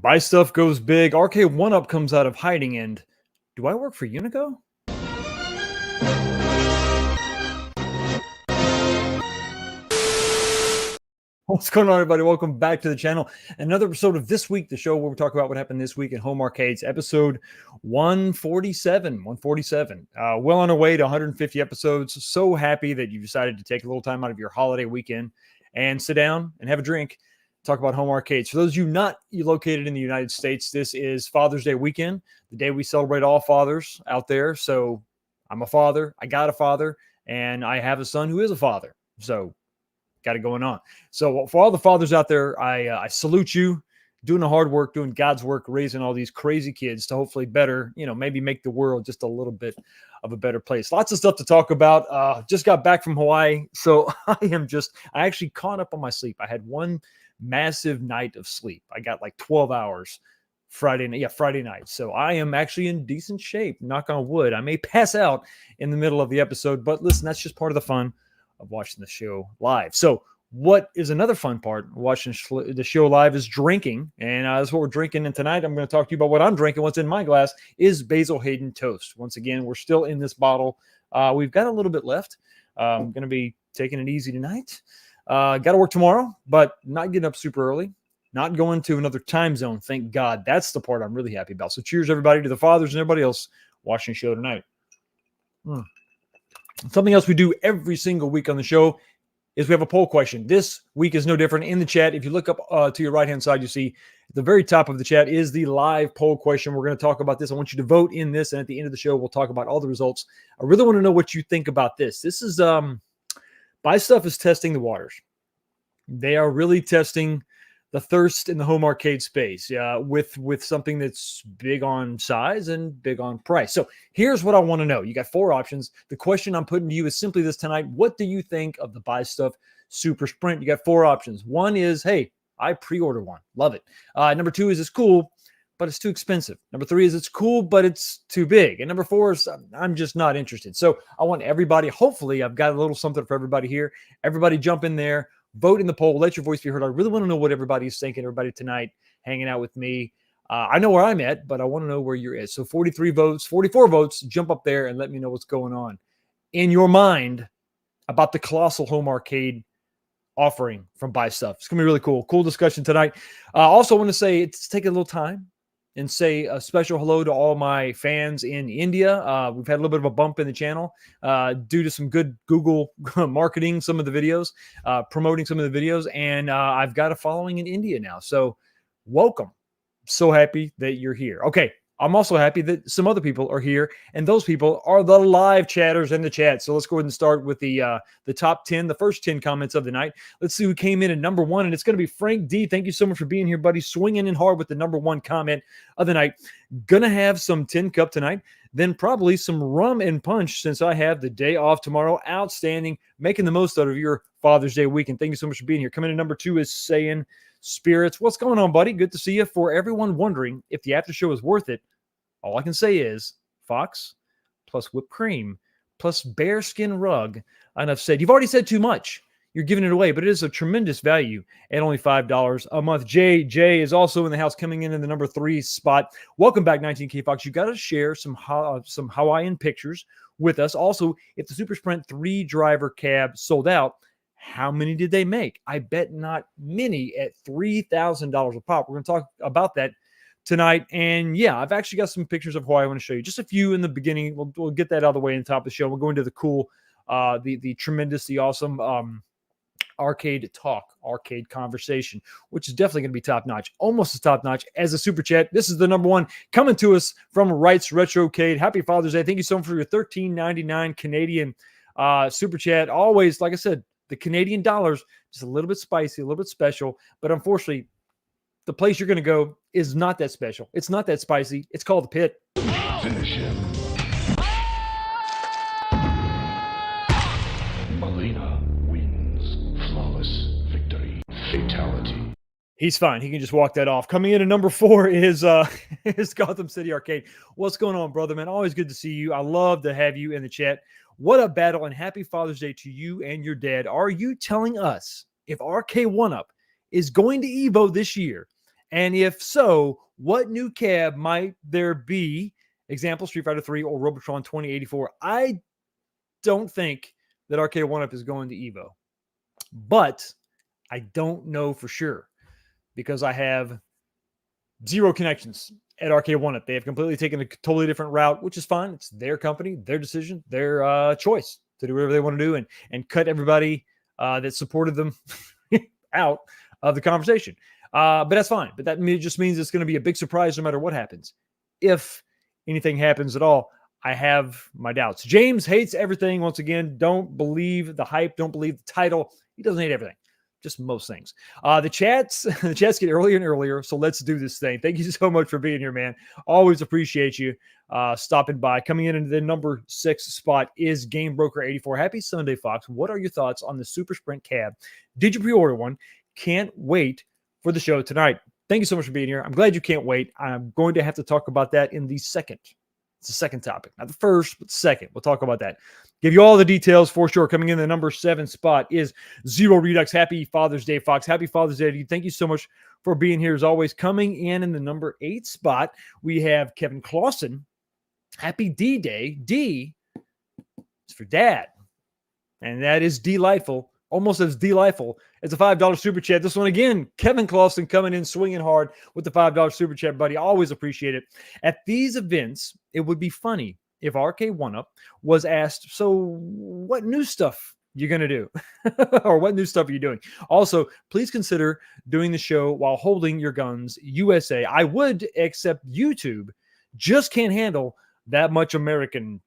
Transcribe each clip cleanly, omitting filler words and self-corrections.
Buy stuff goes big. Arcade1up comes out of hiding. And do I work for Unico? What's going on, everybody? Welcome back to the channel. Another episode of This Week, the show where we talk about what happened this week in home arcades. Episode 147. Well on our way to 150 episodes. So happy that you decided to take a little time out of your holiday weekend and sit down and have a drink, talk about home arcades. For those of you not located in the United States, this is Father's Day weekend, the day we celebrate all fathers out there. So I'm a father, I got a father, and I have a son who is a father. So got it going on. So for all the fathers out there, I salute you, doing the hard work, doing God's work, raising all these crazy kids to hopefully better, maybe make the world just a little bit of a better place. Lots of stuff to talk about. Just got back from Hawaii. So I actually caught up on my sleep. I had one massive night of sleep. I got like 12 hours Friday night. So I am actually in decent shape, knock on wood. I may pass out in the middle of the episode, but listen, that's just part of the fun of watching the show live. So what is another fun part of watching the show live is drinking. And that's what we're drinking. And tonight I'm going to talk to you about what I'm drinking. What's in my glass is Basil Hayden toast. Once again, we're still in this bottle. We've got a little bit left. I'm going to be taking it easy tonight. Got to work tomorrow, but not getting up super early. Not going to another time zone. Thank God. That's the part I'm really happy about. So cheers, everybody, to the fathers and everybody else watching the show tonight. Something else we do every single week on the show is we have a poll question. This week is no different. In the chat, if you look up to your right-hand side, you see at the very top of the chat is the live poll question. We're going to talk about this. I want you to vote in this, and at the end of the show, we'll talk about all the results. I really want to know what you think about this. This is Buy Stuff is testing the waters. They are really testing the thirst in the home arcade space with something that's big on size and big on price. So here's what I want to know. You got four options. The question I'm putting to you is simply this tonight. What do you think of the Buy Stuff Super Sprint? You got four options. One is, hey, I pre-order one. Love it. Number two is it's cool, but it's too expensive. Number three is it's cool, but it's too big. And number four is I'm just not interested. So I want everybody, hopefully I've got a little something for everybody here. Everybody jump in there. Vote in the poll. Let your voice be heard. I really want to know what everybody's thinking. Everybody tonight hanging out with me. I know where I'm at, but I want to know where you're at. So 44 votes. Jump up there and let me know what's going on in your mind about the colossal home arcade offering from Buy Stuff. It's going to be really cool. Cool discussion tonight. Also want to say it's taking a little time and say a special hello to all my fans in India. We've had a little bit of a bump in the channel due to some good Google marketing, some of the videos, promoting some of the videos. And I've got a following in India now. So welcome. So happy that you're here. Okay. I'm also happy that some other people are here, and those people are the live chatters in the chat. So let's go ahead and start with the top 10, the first 10 comments of the night. Let's see who came in at number one, and it's going to be Frank D. Thank you so much for being here, buddy. Swinging in hard with the number one comment of the night. Gonna have some Tin Cup tonight, then probably some rum and punch since I have the day off tomorrow. Outstanding. Making the most out of your Father's Day weekend. Thank you so much for being here. Coming in at number two is Saying Spirits. What's going on, buddy? Good to see you. For everyone wondering if the after show is worth it, all I can say is Fox plus whipped cream plus bearskin rug. And I've said, you've already said too much. You're giving it away, but it is a tremendous value at only $5 a month. Jay is also in the house, coming in the number 3 spot. Welcome back, 19K Fox. You got to share some Hawaiian pictures with us. Also, if the Super Sprint 3-driver cab sold out, how many did they make? I bet not many at $3,000 a pop. We're going to talk about that tonight. And yeah, I've actually got some pictures of Hawaii I want to show you. Just a few in the beginning. We'll get that out of the way in the top of the show. We'll go into the cool, the tremendous, the awesome arcade conversation, which is definitely going to be top-notch. Almost as top-notch as a super chat. This is the number one coming to us from Wrights Retrocade. Happy Father's Day. Thank you so much for your $13.99 Canadian super chat. Always, like I said, the Canadian dollars, just a little bit spicy, a little bit special. But unfortunately, the place you're going to go is not that special. It's not that spicy. It's called the Pit. Finish him. Molina wins. Flawless victory. Fatality. He's fine. He can just walk that off. Coming in at number 4 is Gotham City Arcade. What's going on, brother, man? Always good to see you. I love to have you in the chat. What a battle, and happy Father's Day to you and your dad. Are you telling us if Arcade1up is going to Evo this year And if so, what new cab might there be? Example, Street Fighter 3 or Robotron 2084. I don't think that Arcade1up is going to Evo, but I don't know for sure because I have zero connections at Arcade1up. They have completely taken a totally different route, which is fine. It's their company, their decision, their choice to do whatever they want to do and cut everybody that supported them out of the conversation. But that's fine. But that just means it's going to be a big surprise no matter what happens. If anything happens at all, I have my doubts. James hates everything. Once again, don't believe the hype. Don't believe the title. He doesn't hate everything. Just most things. The chats get earlier and earlier. So let's do this thing. Thank you so much for being here, man. Always appreciate you stopping by. Coming in the number 6 spot is Game Broker 84. Happy Sunday, Fox. What are your thoughts on the Super Sprint cab? Did you pre-order one? Can't wait for the show tonight. Thank you so much for being here. I'm glad you can't wait. I'm going to have to talk about that in the second. It's the second topic, not the first, but the second. We'll talk about that. Give you all the details for sure. Coming in the number 7 spot is Zero Redux. Happy Father's Day, Fox. Happy Father's Day to you. Thank you so much for being here as always. Coming in the number 8 spot, we have Kevin Clausen. Happy D-Day. D is for dad. And that is delightful. Almost as delightful as a $5 super chat. This one again, Kevin Clausen coming in swinging hard with the $5 super chat, buddy. Always appreciate it. At these events, it would be funny if Arcade1up was asked, so what new stuff you going to do? Or what new stuff are you doing? Also, please consider doing the show while holding your guns USA. I would, except YouTube just can't handle that much Americanism.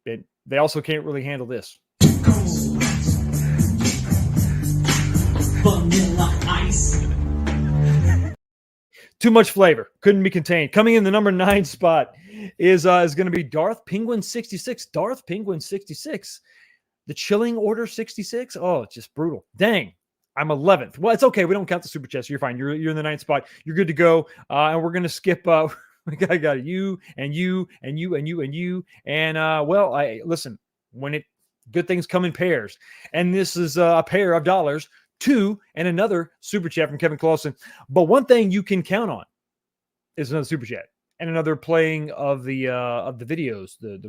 They also can't really handle this. Vanilla ice. Too much flavor. Couldn't be contained. Coming in the number 9 spot is going to be Darth Penguin 66. Darth Penguin 66. The Chilling Order 66. Oh, it's just brutal. Dang. I'm 11th. Well, it's okay. We don't count the super chest. You're fine. You're in the 9th spot. You're good to go. And we're going to skip. I got you and you and you and you and you. And listen, when good things come in pairs. And this is a pair of dollars. 2 and another super chat from Kevin Clausen. But one thing you can count on is another super chat and another playing of the videos, the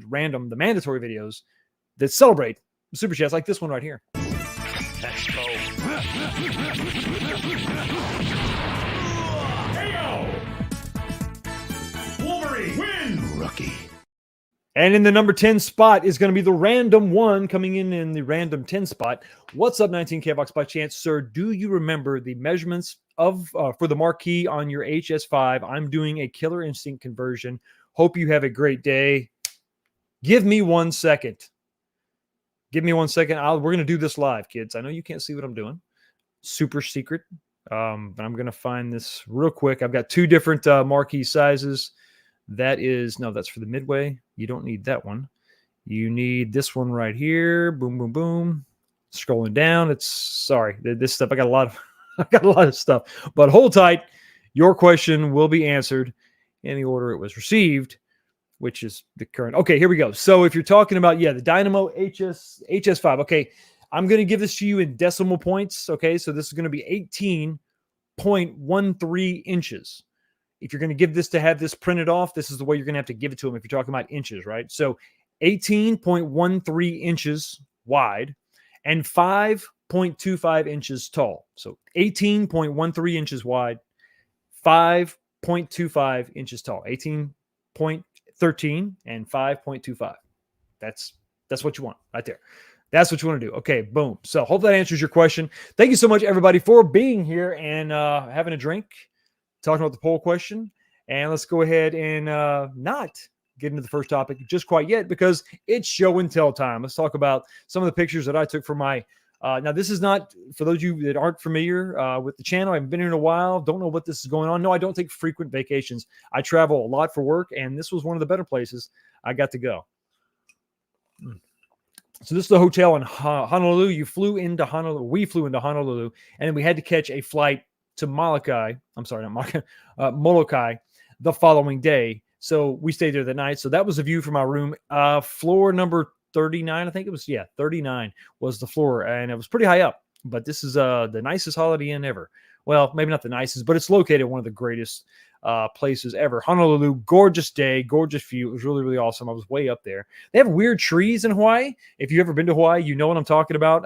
random, the mandatory videos that celebrate the super chats like this one right here. Let's go. Wolverine win. Rookie. And in the number 10 spot is going to be the random one coming in the random 10 spot. What's up, 19K Box? By chance, sir, do you remember the measurements of for the marquee on your HS5? I'm doing a Killer Instinct conversion. Hope you have a great day. Give me 1 second. Give me 1 second. We're going to do this live, kids. I know you can't see what I'm doing. Super secret. But I'm going to find this real quick. I've got 2 different marquee sizes. That's for the midway. You don't need that one. You need this one right here. Boom, boom, boom. Scrolling down. This stuff. I got a lot of stuff, but hold tight. Your question will be answered in the order it was received, which is the current. Okay, here we go. So if you're talking about, the Dynamo HS5. Okay. I'm going to give this to you in decimal points. Okay. So this is going to be 18.13 inches. If you're going to have this printed off, this is the way you're going to have to give it to them if you're talking about inches, right? So 18.13 inches wide and 5.25 inches tall. So 18.13 inches wide, 5.25 inches tall. 18.13 and 5.25. That's what you want right there. That's what you want to do. Okay, boom. So hope that answers your question. Thank you so much, everybody, for being here and having a drink. Talking about the poll question, and let's go ahead and not get into the first topic just quite yet because it's show and tell time. Let's talk about some of the pictures that I took for my. Now, this is not for those of you that aren't familiar with the channel. I haven't been here in a while. Don't know what this is going on. No, I don't take frequent vacations. I travel a lot for work, and this was one of the better places I got to go. So this is the hotel in Honolulu. We flew into Honolulu, and then we had to catch a flight to Molokai the following day. So we stayed there the night. So that was a view from our room. Floor number 39, I think it was. 39 was the floor. And it was pretty high up. But this is the nicest Holiday Inn ever. well, maybe not the nicest, but it's located in one of the greatest places ever. Honolulu, gorgeous day, gorgeous view. It was really, really awesome. I was way up there. They have weird trees in Hawaii. If you've ever been to Hawaii, you know what I'm talking about.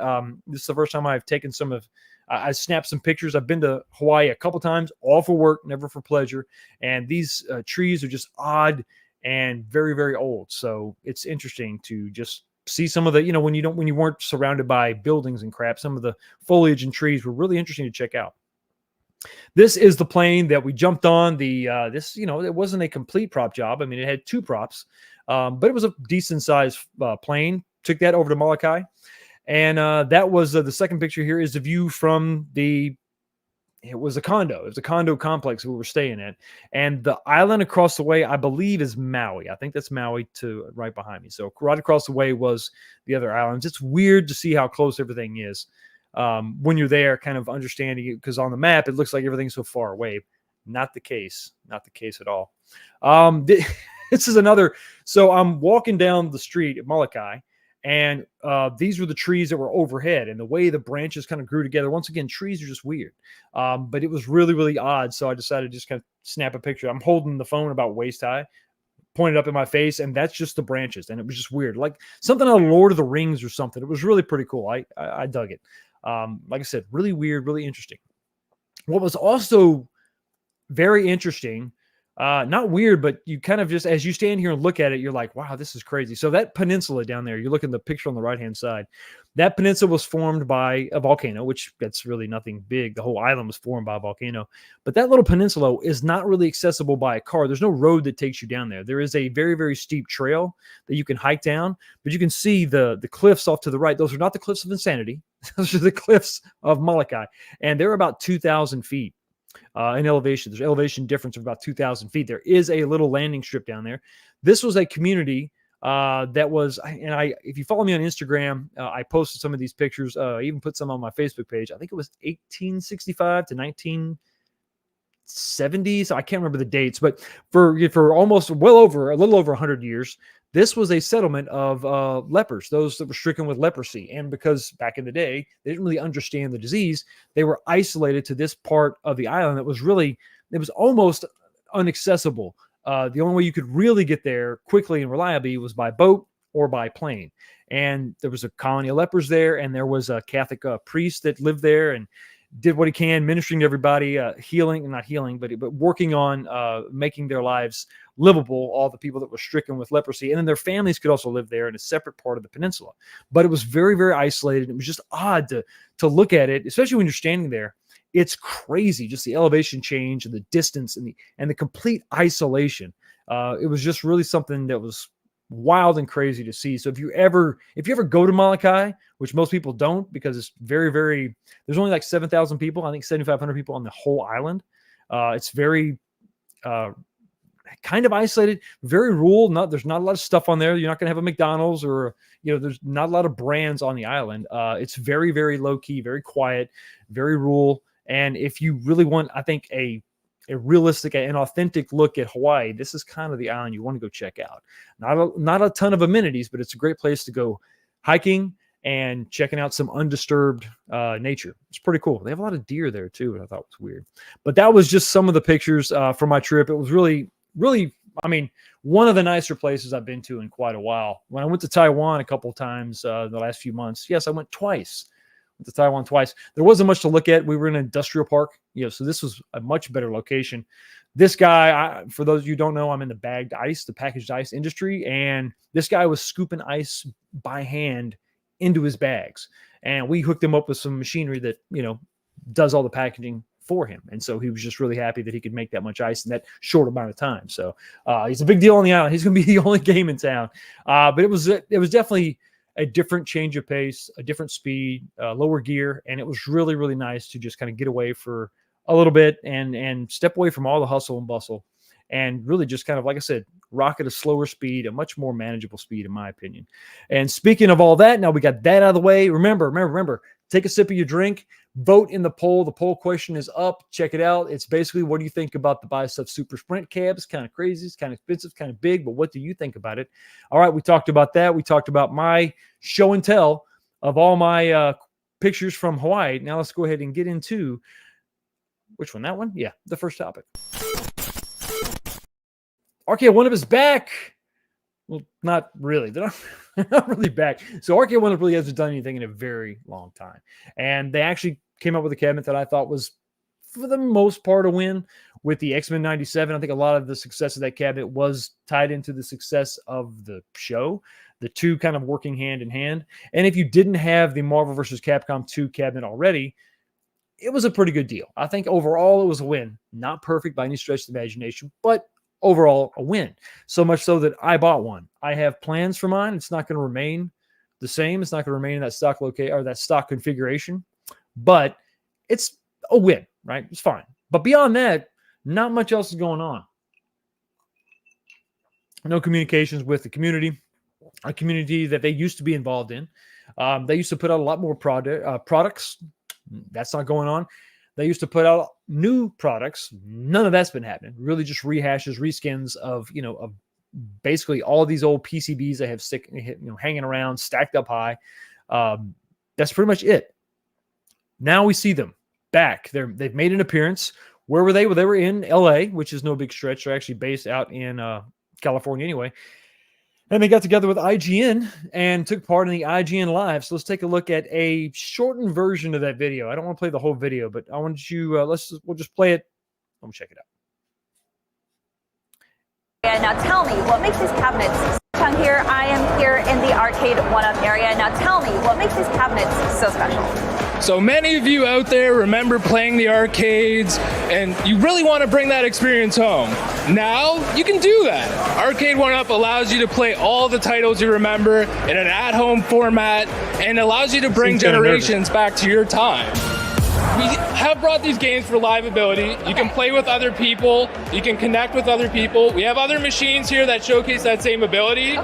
This is the first time I've taken some of, I snapped some pictures. I've been to Hawaii a couple times, all for work, never for pleasure. And these trees are just odd and very, very old. So it's interesting to just see some of the, when you weren't surrounded by buildings and crap, some of the foliage and trees were really interesting to check out. This is the plane that we jumped on. This, it wasn't a complete prop job. I mean, it had two props, but it was a decent sized plane. Took that over to Molokai. And that was the second picture here is the view from it was a condo. It was a condo complex we were staying at. And the island across the way, I believe, is Maui. I think that's Maui to right behind me. So right across the way was the other islands. It's weird to see how close everything is. When you're there, kind of understanding it, because on the map, it looks like everything's so far away. Not the case. Not the case at all. This is another. So I'm walking down the street at Molokai, and these were the trees that were overhead, and the way the branches kind of grew together. Once again, trees are just weird. But it was really, really odd. So I decided to just kind of snap a picture. I'm holding the phone about waist high, pointed up in my face, and that's just the branches. And it was just weird, like something out of Lord of the Rings or something. It was really pretty cool. I dug it. Like I said, really weird, really interesting. What was also very interesting, not weird, but you kind of just, as you stand here and look at it, you're like, wow, this is crazy. So that peninsula down there, you look at the picture on the right-hand side, that peninsula was formed by a volcano, which that's really nothing big. The whole island was formed by a volcano, but that little peninsula is not really accessible by a car. There's no road that takes you down there. There is a very, very steep trail that you can hike down, but you can see the cliffs off to the right. Those are not the cliffs of Insanity. Those are the cliffs of Molokai, and they're about 2,000 feet in elevation. There's elevation difference of about 2,000 feet. There is a little landing strip down there. This was a community that was, and if you follow me on Instagram, I posted some of these pictures. I even put some on my Facebook page. I think it was 1865 to 1970. So I can't remember the dates, but for almost a little over 100 years, this was a settlement of lepers, those that were stricken with leprosy. And because back in the day, they didn't really understand the disease, they were isolated to this part of the island that was it was almost inaccessible. The only way you could really get there quickly and reliably was by boat or by plane. And there was a colony of lepers there, and there was a Catholic priest that lived there and did what he can, ministering to everybody, not healing, but working on making their lives livable, all the people that were stricken with leprosy. And then their families could also live there in a separate part of the peninsula. But it was very, very isolated. It was just odd to look at it, especially when you're standing there. It's crazy, just the elevation change and the distance and the complete isolation. It was just really something that was wild and crazy to see. So if you ever go to Molokai, which most people don't, because it's very, very, there's only like 7,000 people, I think 7,500 people on the whole island. It's very kind of isolated, very rural. There's not a lot of stuff on there. You're not going to have a McDonald's or, there's not a lot of brands on the island. It's very, very low key, very quiet, very rural. And if you really want, I think, a realistic and authentic look at Hawaii, this is kind of the island you want to go check out. Not a ton of amenities, but it's a great place to go hiking and checking out some undisturbed nature. It's pretty cool. They have a lot of deer there too, which I thought was weird. But that was just some of the pictures from my trip. It was really, really, I mean, one of the nicer places I've been to in quite a while. When I went to Taiwan a couple of times the last few months, yes, I went twice. To Taiwan twice. There wasn't much to look at. We were in an industrial park, so this was a much better location. This guy, for those of you who don't know, I'm in the packaged ice industry, and this guy was scooping ice by hand into his bags, and we hooked him up with some machinery that does all the packaging for him, and so he was just really happy that he could make that much ice in that short amount of time. So he's a big deal on the island. He's going to be the only game in town, but it was definitely a different change of pace, a different speed, lower gear. And it was really, really nice to just kind of get away for a little bit and step away from all the hustle and bustle and really just kind of, like I said, rock at a slower speed, a much more manageable speed, in my opinion. And speaking of all that, now we got that out of the way. Remember, take a sip of your drink, vote in the poll. The poll question is up. Check it out. It's basically, what do you think about the Bicep Super Sprint cab? It's kind of crazy. It's kind of expensive, kind of big, but what do you think about it? All right, we talked about that. We talked about my show and tell of all my pictures from Hawaii. Now let's go ahead and get into Which one? That one? Yeah, the first topic. Arcade1up is back. Well, not really. They're not really back. So Arcade1up really hasn't done anything in a very long time. And they actually came up with a cabinet that I thought was, for the most part, a win with the X-Men 97. I think a lot of the success of that cabinet was tied into the success of the show, the two kind of working hand in hand. And if you didn't have the Marvel vs. Capcom 2 cabinet already, it was a pretty good deal. I think overall it was a win. Not perfect by any stretch of the imagination, but overall a win. So much so that I bought one. I have plans for mine. It's not going to remain the same. It's not going to remain in that stock location or that stock configuration, but it's a win, right? It's fine. But beyond that, not much else is going on. No communications with the community, a community that they used to be involved in. They used to put out a lot more products. That's not going on. They used to put out new products. None of that's been happening. Really just rehashes, reskins of, of basically all these old PCBs they have hanging around, stacked up high. That's pretty much it. Now we see them back. They've made an appearance. Where were they? Well, they were in LA, which is no big stretch. They're actually based out in California anyway. And they got together with IGN and took part in the IGN Live. So let's take a look at a shortened version of that video. I don't want to play the whole video, but I want you, we'll just play it. Let me check it out. And now tell me, what makes these cabinets down here? I am here in the Arcade1up area. Now tell me, what makes these cabinets so special? So many of you out there remember playing the arcades and you really want to bring that experience home. Now you can do that. Arcade1up allows you to play all the titles you remember in an at-home format and allows you to bring generations back to your time. We have brought these games for live ability. You can play with other people. You can connect with other people. We have other machines here that showcase that same ability.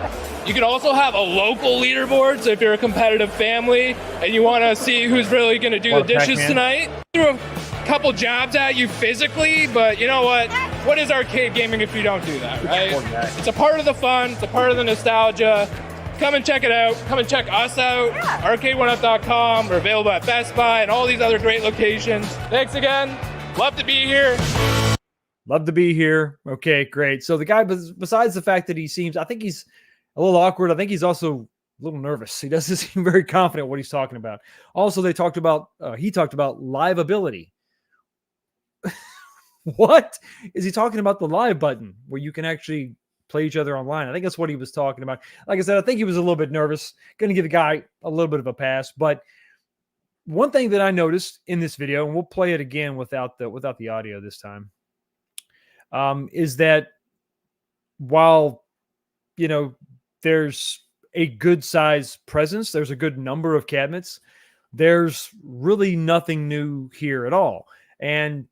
You can also have a local leaderboard, so if you're a competitive family and you want to see who's really going to do the dishes tonight, threw a couple jabs at you physically, but you know what? What is arcade gaming if you don't do that, right? It's a part of the fun. It's a part of the nostalgia. Come and check it out. Come and check us out. Arcade1up.com. We're available at Best Buy and all these other great locations. Thanks again. Love to be here. Love to be here. Okay, great. So the guy, besides the fact that I think he's a little awkward. I think he's also a little nervous. He doesn't seem very confident what he's talking about. Also, he talked about live ability. What is he talking about? The live button where you can actually play each other online. I think that's what he was talking about. Like I said, I think he was a little bit nervous. Going to give the guy a little bit of a pass. But one thing that I noticed in this video, and we'll play it again without the audio this time, is that while there's a good size presence, there's a good number of cabinets, there's really nothing new here at all. And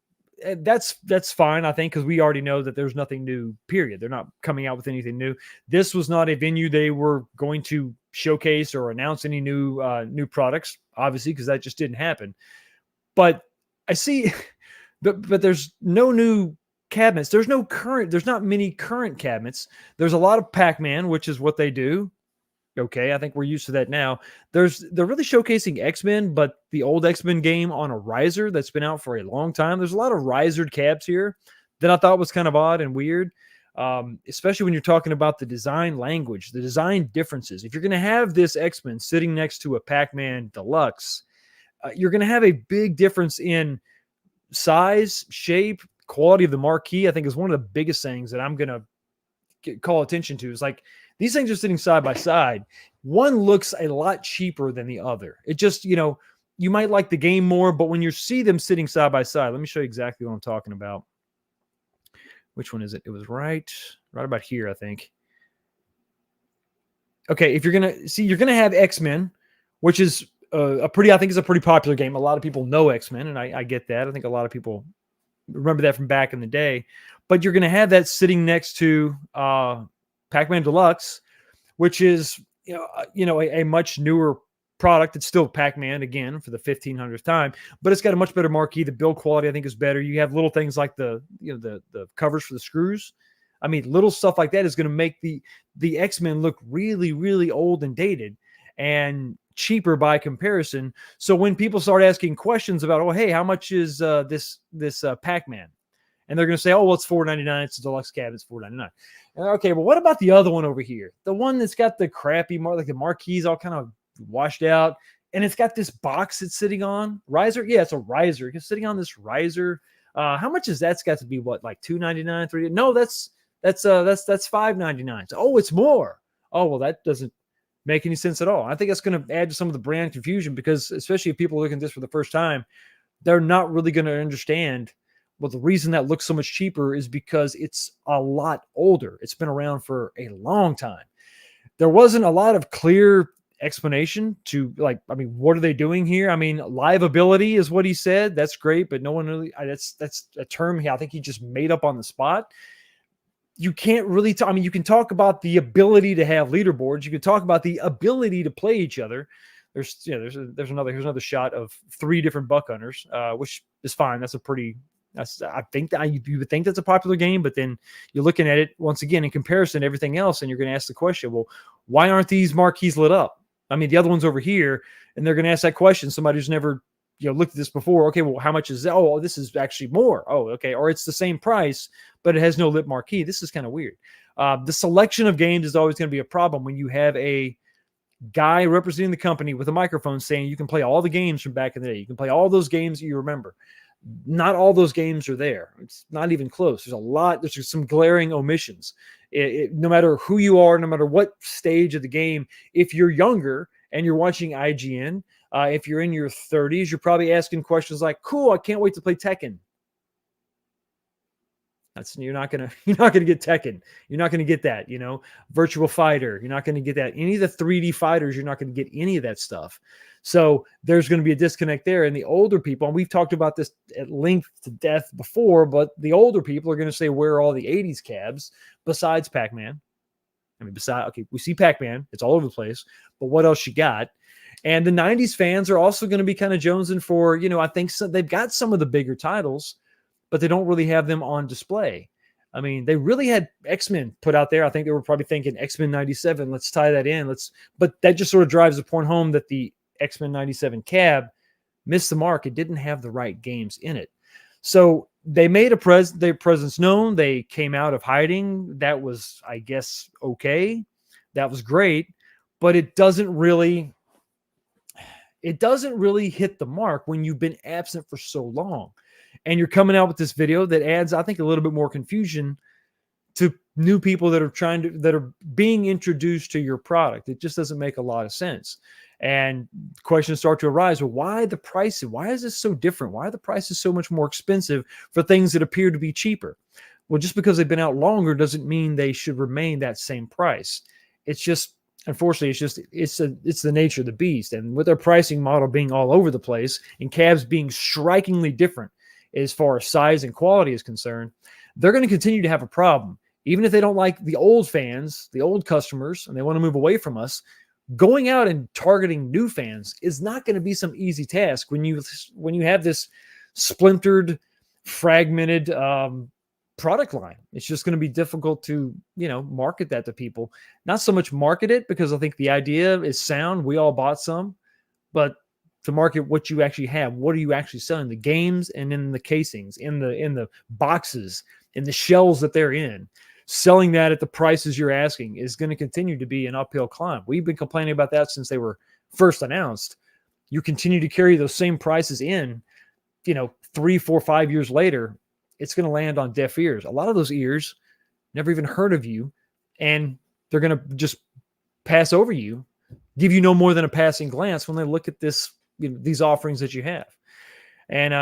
that's fine, I think, because we already know that there's nothing new, period. They're not coming out with anything new. This was not a venue they were going to showcase or announce any new products, obviously, because that just didn't happen. But I see, but there's no new cabinets. There's not many current cabinets. There's a lot of Pac-Man, which is what they do. Okay, I think we're used to that now. They're really showcasing X-Men, but the old X-Men game on a riser that's been out for a long time. There's a lot of risered cabs here that I thought was kind of odd and weird, especially when you're talking about the design language, the design differences. If you're going to have this X-Men sitting next to a Pac-Man Deluxe, you're going to have a big difference in size, shape, quality of the marquee. I think is one of the biggest things that I'm going to call attention to. Is like, these things are sitting side by side. One looks a lot cheaper than the other. It just, you might like the game more, but when you see them sitting side by side, let me show you exactly what I'm talking about. Which one is it? It was right about here, I think. Okay, if you're going to have X-Men, which is I think it's a pretty popular game. A lot of people know X-Men, and I get that. I think a lot of people remember that from back in the day. But you're going to have that sitting next to Pac-Man Deluxe, which is a much newer product. It's still Pac-Man again for the 1500th time, but it's got a much better marquee. The build quality I think is better. You have little things like the covers for the screws. I mean, little stuff like that is going to make the X-Men look really, really old and dated. And cheaper by comparison. So when people start asking questions about, oh, hey, how much is this Pac-Man? And they're going to say, oh, well, it's $4.99. It's a deluxe cabinet. It's $4.99. Okay, but what about the other one over here? The one that's got the crappy, like the marquees all kind of washed out, and it's got this box it's sitting on. Riser? Yeah, it's a riser. It's sitting on this riser. How much is that's got to be? What, like $2.99, $3? No, that's $5.99. Oh, it's more. Oh, well, that doesn't make any sense at all. I think that's going to add to some of the brand confusion, because especially if people are looking at this for the first time, they're not really going to understand. Well, the reason that looks so much cheaper is because it's a lot older. It's been around for a long time. There wasn't a lot of clear explanation to, like, I mean, what are they doing here? I mean, liveability is what he said. That's great, but no one really, that's a term I think he just made up on the spot. You can't really talk. I mean, you can talk about the ability to have leaderboards. You can talk about the ability to play each other. Here's another shot of 3 different buck hunters, which is fine. I think that you would think that's a popular game, but then you're looking at it once again in comparison to everything else, and you're going to ask the question, well, why aren't these marquees lit up? I mean, the other one's over here, and they're going to ask that question. Somebody who's never looked at this before. Okay, well, how much is that? Oh, this is actually more. Oh, okay, or it's the same price, but it has no lit marquee. This is kind of weird. The selection of games is always going to be a problem when you have a guy representing the company with a microphone saying you can play all the games from back in the day. You can play all those games that you remember. Not all those games are there. It's not even close. There's some glaring omissions. No matter who you are, no matter what stage of the game, if you're younger and you're watching IGN, if you're in your 30s, you're probably asking questions like, cool, I can't wait to play Tekken. You're not gonna get Tekken. You're not gonna get that, Virtual Fighter. You're not gonna get that. Any of the 3D fighters, you're not gonna get any of that stuff. So there's going to be a disconnect there. And the older people, and we've talked about this at length to death before, but the older people are going to say, where are all the 80s cabs besides Pac-Man? I mean, we see Pac-Man. It's all over the place. But what else you got? And the 90s fans are also going to be kind of jonesing for, I think they've got some of the bigger titles, but they don't really have them on display. I mean, they really had X-Men put out there. I think they were probably thinking X-Men 97. Let's tie that in. But that just sort of drives the point home that the X-Men 97 cab missed the mark. It didn't have the right games in it. So they made their presence known. They came out of hiding. That was, I guess, okay. That was great, but it doesn't really hit the mark when you've been absent for so long. And you're coming out with this video that adds, I think, a little bit more confusion to new people that are being introduced to your product. It just doesn't make a lot of sense. And questions start to arise. Well, why the price? Why is this so different? Why are the prices so much more expensive for things that appear to be cheaper? Well, just because they've been out longer doesn't mean they should remain that same price. It's just, unfortunately, it's the nature of the beast. And with their pricing model being all over the place and cabs being strikingly different as far as size and quality is concerned, they're going to continue to have a problem. Even if they don't like the old fans, the old customers, and they want to move away from us, going out and targeting new fans is not going to be some easy task when you have this splintered, fragmented product line. It's just going to be difficult to, market that to people. Not so much market it, because I think the idea is sound. We all bought some, but to market what you actually have. What are you actually selling? The games, and in the casings, in the boxes, in the shells that they're in. Selling that at the prices you're asking is going to continue to be an uphill climb. We've been complaining about that since they were first announced. You continue to carry those same prices in, 3, 4, 5 years later, it's going to land on deaf ears. A lot of those ears never even heard of you, and they're going to just pass over you, give you no more than a passing glance when they look at this, these offerings that you have. And,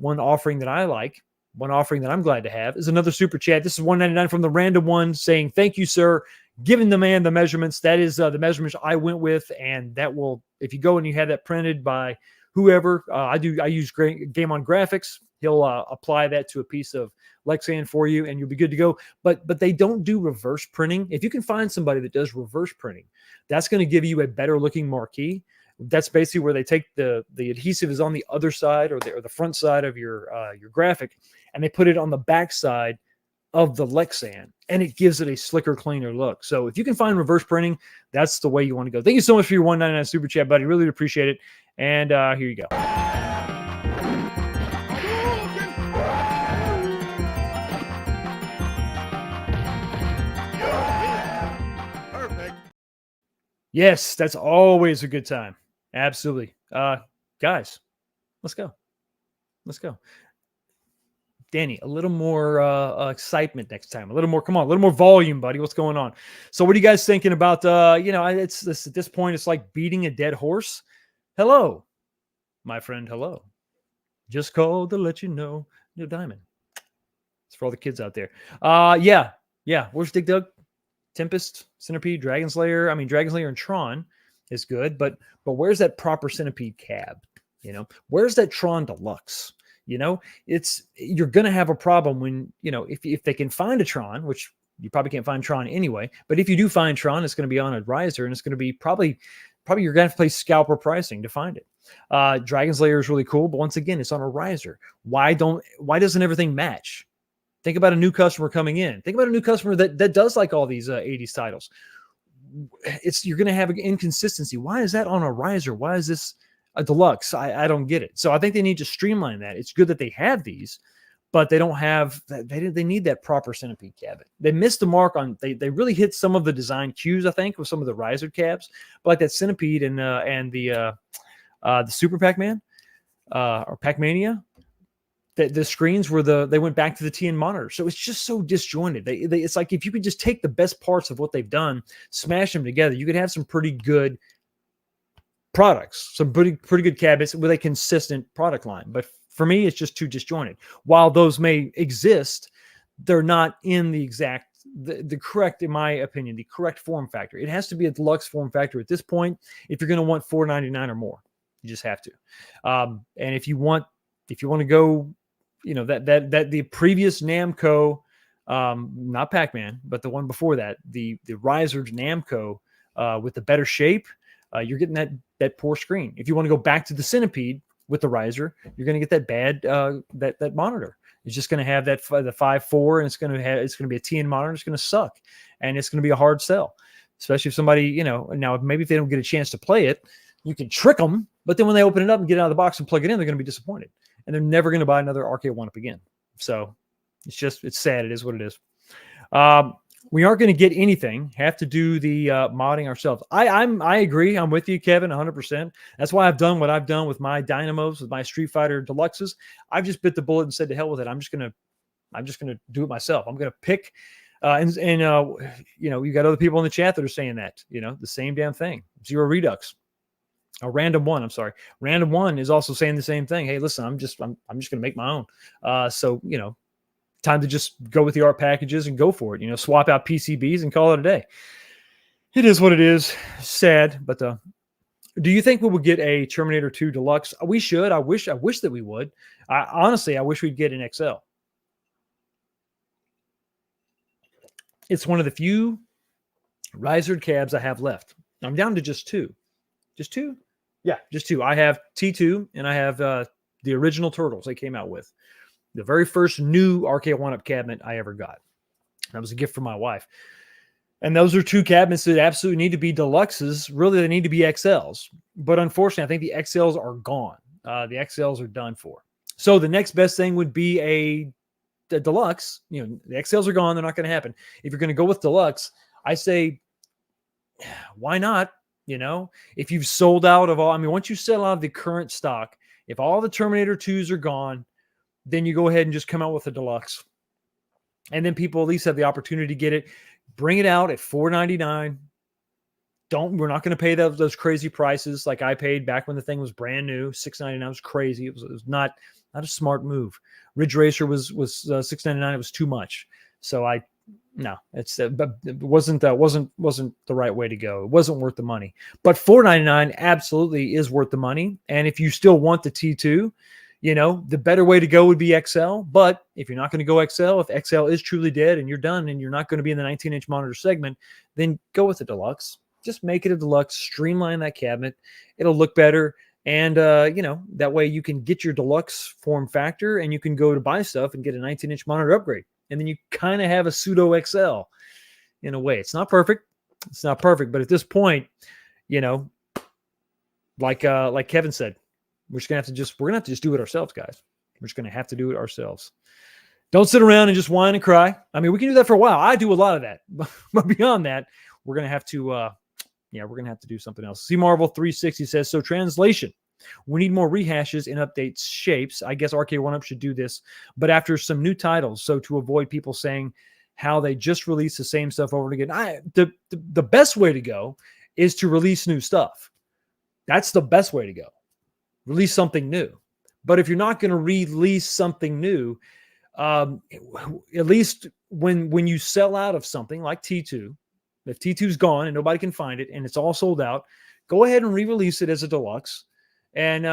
one offering that I like, one offering that I'm glad to have, is another super chat. This is $1.99 from the random one saying, thank you, sir. Giving the man the measurements. That is the measurements I went with. And that will, if you go and you have that printed by whoever, I use Game on Graphics. He'll apply that to a piece of Lexan for you, and you'll be good to go. But they don't do reverse printing. If you can find somebody that does reverse printing, that's going to give you a better looking marquee. That's basically where they take the adhesive is on the other side or the front side of your graphic, and they put it on the back side of the Lexan, and it gives it a slicker, cleaner look. So if you can find reverse printing, that's the way you want to go. Thank you so much for your 199 super chat, buddy. Really appreciate it. And here you go. Perfect. Yes, that's always a good time. Absolutely. Guys, let's go. Let's go. Danny, a little more excitement next time. A little more, come on, a little more volume, buddy. What's going on? So what are you guys thinking about, it's this, at this point, it's like beating a dead horse. Hello, my friend. Hello. Just called to let you know, Neil Diamond. It's for all the kids out there. Yeah. Where's Dig Dug? Tempest, Centipede, Dragon Slayer. I mean, Dragon Slayer and Tron is good, but where's that proper Centipede cab? Where's that Tron Deluxe? You're going to have a problem when, if they can find a Tron, which you probably can't find Tron anyway, but if you do find Tron, it's going to be on a riser, and it's going to be probably you're going to have to play scalper pricing to find it. Dragon Slayer is really cool, but once again, it's on a riser. Why doesn't everything match? Think about a new customer coming in. Think about a new customer that does like all these 80s titles. You're going to have an inconsistency. Why is that on a riser? Why is this a deluxe? I don't get it. So I think they need to streamline that. It's good that they have these, but they don't have that. They need that proper Centipede cab. They missed the mark on. They really hit some of the design cues, I think, with some of the riser cabs, but like that Centipede and the Super Pac-Man or Pac-Mania. The screens were they went back to the TN monitor. So it's just so disjointed. It's like if you could just take the best parts of what they've done, smash them together, you could have some pretty good products, some pretty good cabinets with a consistent product line. But for me, it's just too disjointed. While those may exist, they're not in the exact, the correct, in my opinion, the correct form factor. It has to be a deluxe form factor at this point if you're going to want $499 or more. You just have to. And if you want to go, that the previous Namco, not Pac-Man, but the one before that, the riser Namco with the better shape, you're getting that poor screen. If you want to go back to the Centipede with the riser, you're going to get that bad that monitor. It's just going to have the 5.4, and it's going to be a TN monitor. It's going to suck, and it's going to be a hard sell, especially if somebody now maybe if they don't get a chance to play it, you can trick them, but then when they open it up and get it out of the box and plug it in, they're going to be disappointed. And they're never going to buy another Arcade1up again. So it's sad. It is what it is. We aren't going to get anything. Have to do the modding ourselves. I agree. I'm with you, Kevin, 100%. That's why I've done what I've done with my Dynamos, with my Street Fighter Deluxes. I've just bit the bullet and said to hell with it. I'm just gonna do it myself. I'm gonna pick. You got other people in the chat that are saying that. The same damn thing. Zero Redux. Random One is also saying the same thing. Hey, listen, I'm just going to make my own. So, time to just go with the art packages and go for it. Swap out PCBs and call it a day. It is what it is. Sad, but do you think we would get a Terminator 2 Deluxe? We should. I wish that we would. Honestly, I wish we'd get an XL. It's one of the few risered cabs I have left. I'm down to just two. Just two? Yeah, just two. I have T2 and I have the original Turtles they came out with. The very first new Arcade1up cabinet I ever got. That was a gift from my wife. And those are two cabinets that absolutely need to be deluxes. Really, they need to be XLs. But unfortunately, I think the XLs are gone. The XLs are done for. So the next best thing would be a deluxe. The XLs are gone. They're not going to happen. If you're going to go with deluxe, I say, why not? If you've sold out of all, once you sell out of the current stock, if all the Terminator 2s are gone, then you go ahead and just come out with a deluxe. And then people at least have the opportunity to get it. Bring it out at $499. We're not going to pay those crazy prices like I paid back when the thing was brand new. $699 was crazy. It was not a smart move. Ridge Racer was $699. It was too much. So it wasn't the right way to go. It wasn't worth the money. But $499 absolutely is worth the money. And if you still want the T2, the better way to go would be XL. But if you're not going to go XL, if XL is truly dead and you're done and you're not going to be in the 19-inch monitor segment, then go with the deluxe. Just make it a deluxe, streamline that cabinet. It'll look better. And, that way you can get your deluxe form factor and you can go to buy stuff and get a 19-inch monitor upgrade. and then you kind of have a pseudo XL in a way. It's not perfect. It's not perfect, but at this point, you know, like Kevin said, we're gonna have to just do it ourselves, guys. We're just gonna have to do it ourselves. Don't sit around and just whine and cry. I mean, we can do that for a while. I do a lot of that, but beyond that, we're gonna have to, we're gonna have to do something else. C Marvel 360 says, so translation. We need more rehashes and updates shapes. I guess Arcade1up should do this, but after some new titles. So to avoid people saying how they just release the same stuff over and again, the best way to go is to release new stuff. That's the best way to go. Release something new. But if you're not going to release something new, at least when you sell out of something like T2, if T2's gone and nobody can find it and it's all sold out, go ahead and re-release it as a deluxe and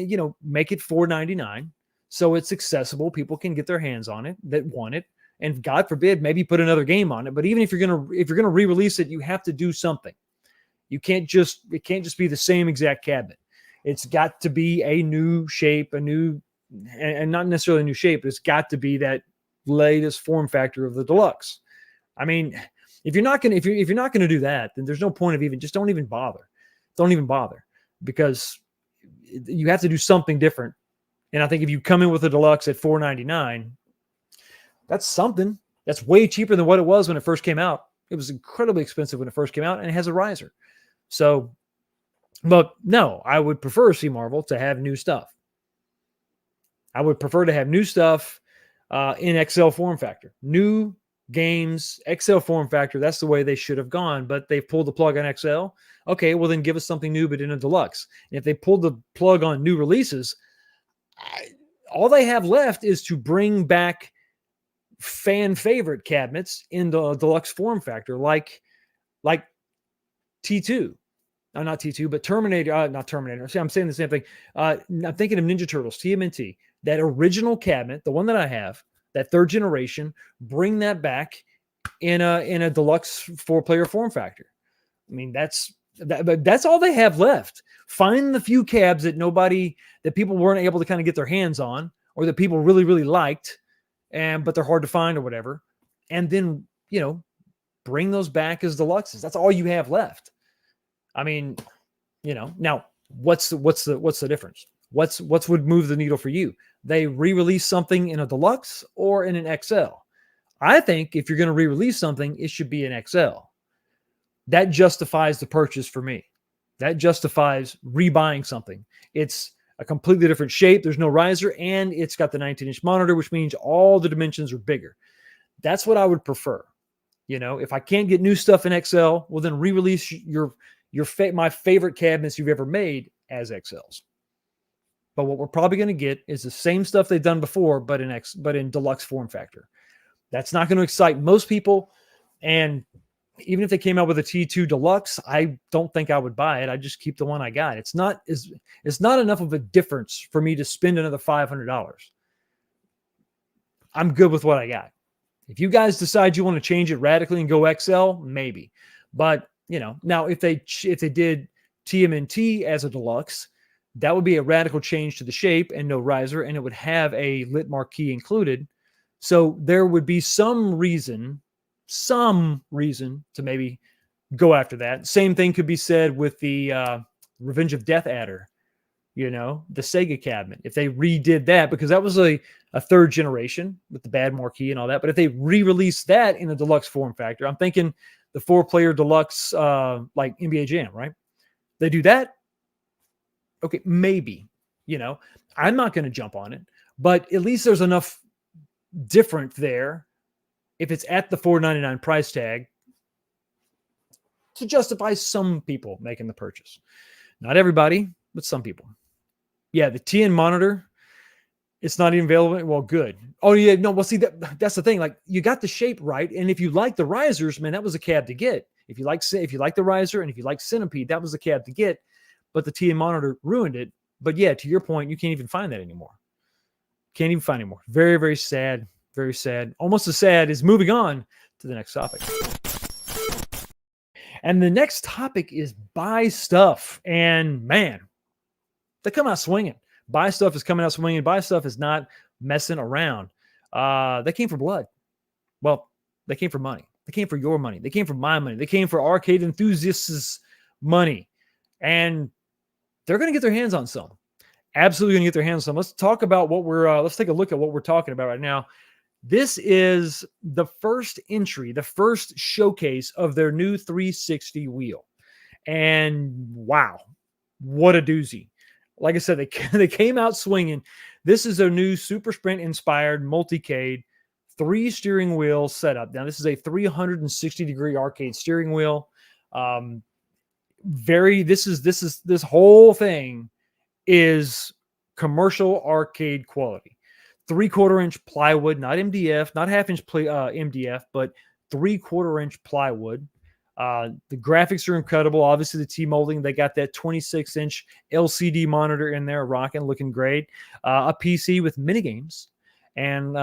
you know, make it $4.99 so it's accessible. People can get their hands on it that want it. And God forbid, maybe put another game on it. But even if you're gonna re-release it, you have to do something. It can't just be the same exact cabinet. It's got to be a new shape, and not necessarily a new shape, but it's got to be that latest form factor of the deluxe. I mean, if you're not gonna do that, then there's no point of just don't even bother. Don't even bother, because you have to do something different. And I think if you come in with a deluxe at $4.99, that's something. That's way cheaper than what it was when it first came out. It was incredibly expensive when it first came out, and it has a riser. So, but no, I would prefer C Marvel to have new stuff. I would prefer to have new stuff in XL form factor. New games, XL form factor, that's the way they should have gone, but they've pulled the plug on XL. Okay, well then give us something new, but in a deluxe. And if they pulled the plug on new releases, all they have left is to bring back fan favorite cabinets in the deluxe form factor, like T2. Not T2, but Terminator, not Terminator. See, I'm saying the same thing. I'm thinking of Ninja Turtles, TMNT, that original cabinet, the one that I have, that third generation, bring that back in a deluxe 4-player form factor. I mean, that's all they have left. Find the few cabs that people weren't able to kind of get their hands on, or that people really, really liked, but they're hard to find or whatever. And then, you know, bring those back as deluxes. That's all you have left. I mean, you know, now what's the difference? What would move the needle for you? They re-release something in a deluxe or in an XL. I think if you're going to re-release something, it should be an XL. That justifies the purchase for me. That justifies rebuying something. It's a completely different shape. There's no riser, and it's got the 19-inch monitor, which means all the dimensions are bigger. That's what I would prefer. You know, if I can't get new stuff in XL, well, then re-release my favorite cabinets you've ever made as XLs. But what we're probably going to get is the same stuff they've done before, but in deluxe form factor. That's not going to excite most people. And even if they came out with a T2 Deluxe, I don't think I would buy it. I just keep the one I got. It's not enough of a difference for me to spend another $500. I'm good with what I got. If you guys decide you want to change it radically and go XL, maybe. But, you know, now if they did TMNT as a deluxe, that would be a radical change to the shape and no riser, and it would have a lit marquee included. So there would be some reason to maybe go after that. Same thing could be said with the Revenge of Death adder, you know, the Sega cabinet. If they redid that, because that was a third generation with the bad marquee and all that. But if they re-released that in a deluxe form factor, I'm thinking the 4-player deluxe, like NBA Jam, right? They do that. Okay, maybe, you know, I'm not going to jump on it, but at least there's enough different there if it's at the $4.99 price tag to justify some people making the purchase. Not everybody, but some people. Yeah, the TN monitor, it's not even available. Well, good. Oh, yeah, no, well, see, that's the thing. Like, you got the shape right, and if you like the risers, man, that was a cab to get. If you like the riser and if you like Centipede, that was a cab to get. But the TN monitor ruined it. But yeah, to your point, you can't even find that anymore. Can't even find anymore. Very, very sad. Very sad. Almost as sad as moving on to the next topic. And the next topic is buy stuff. And man, they come out swinging. Buy stuff is coming out swinging. Buy stuff is not messing around. They came for blood. Well, they came for money. They came for your money. They came for my money. They came for arcade enthusiasts' money. And they're going to get their hands on some. Absolutely going to get their hands on some. Let's talk about what let's take a look at what we're talking about right now. This is the first entry, the first showcase of their new 360 wheel. And wow, what a doozy. Like I said, they came out swinging. This is a new Super Sprint inspired multicade 3 steering wheel setup. Now, this is a 360 degree arcade steering wheel. This whole thing is commercial arcade quality. 3/4 inch plywood, not MDF, not half-inch MDF, but 3/4 inch plywood. The graphics are incredible. Obviously, the T-molding, they got that 26-inch LCD monitor in there, rocking, looking great. A PC with mini games, and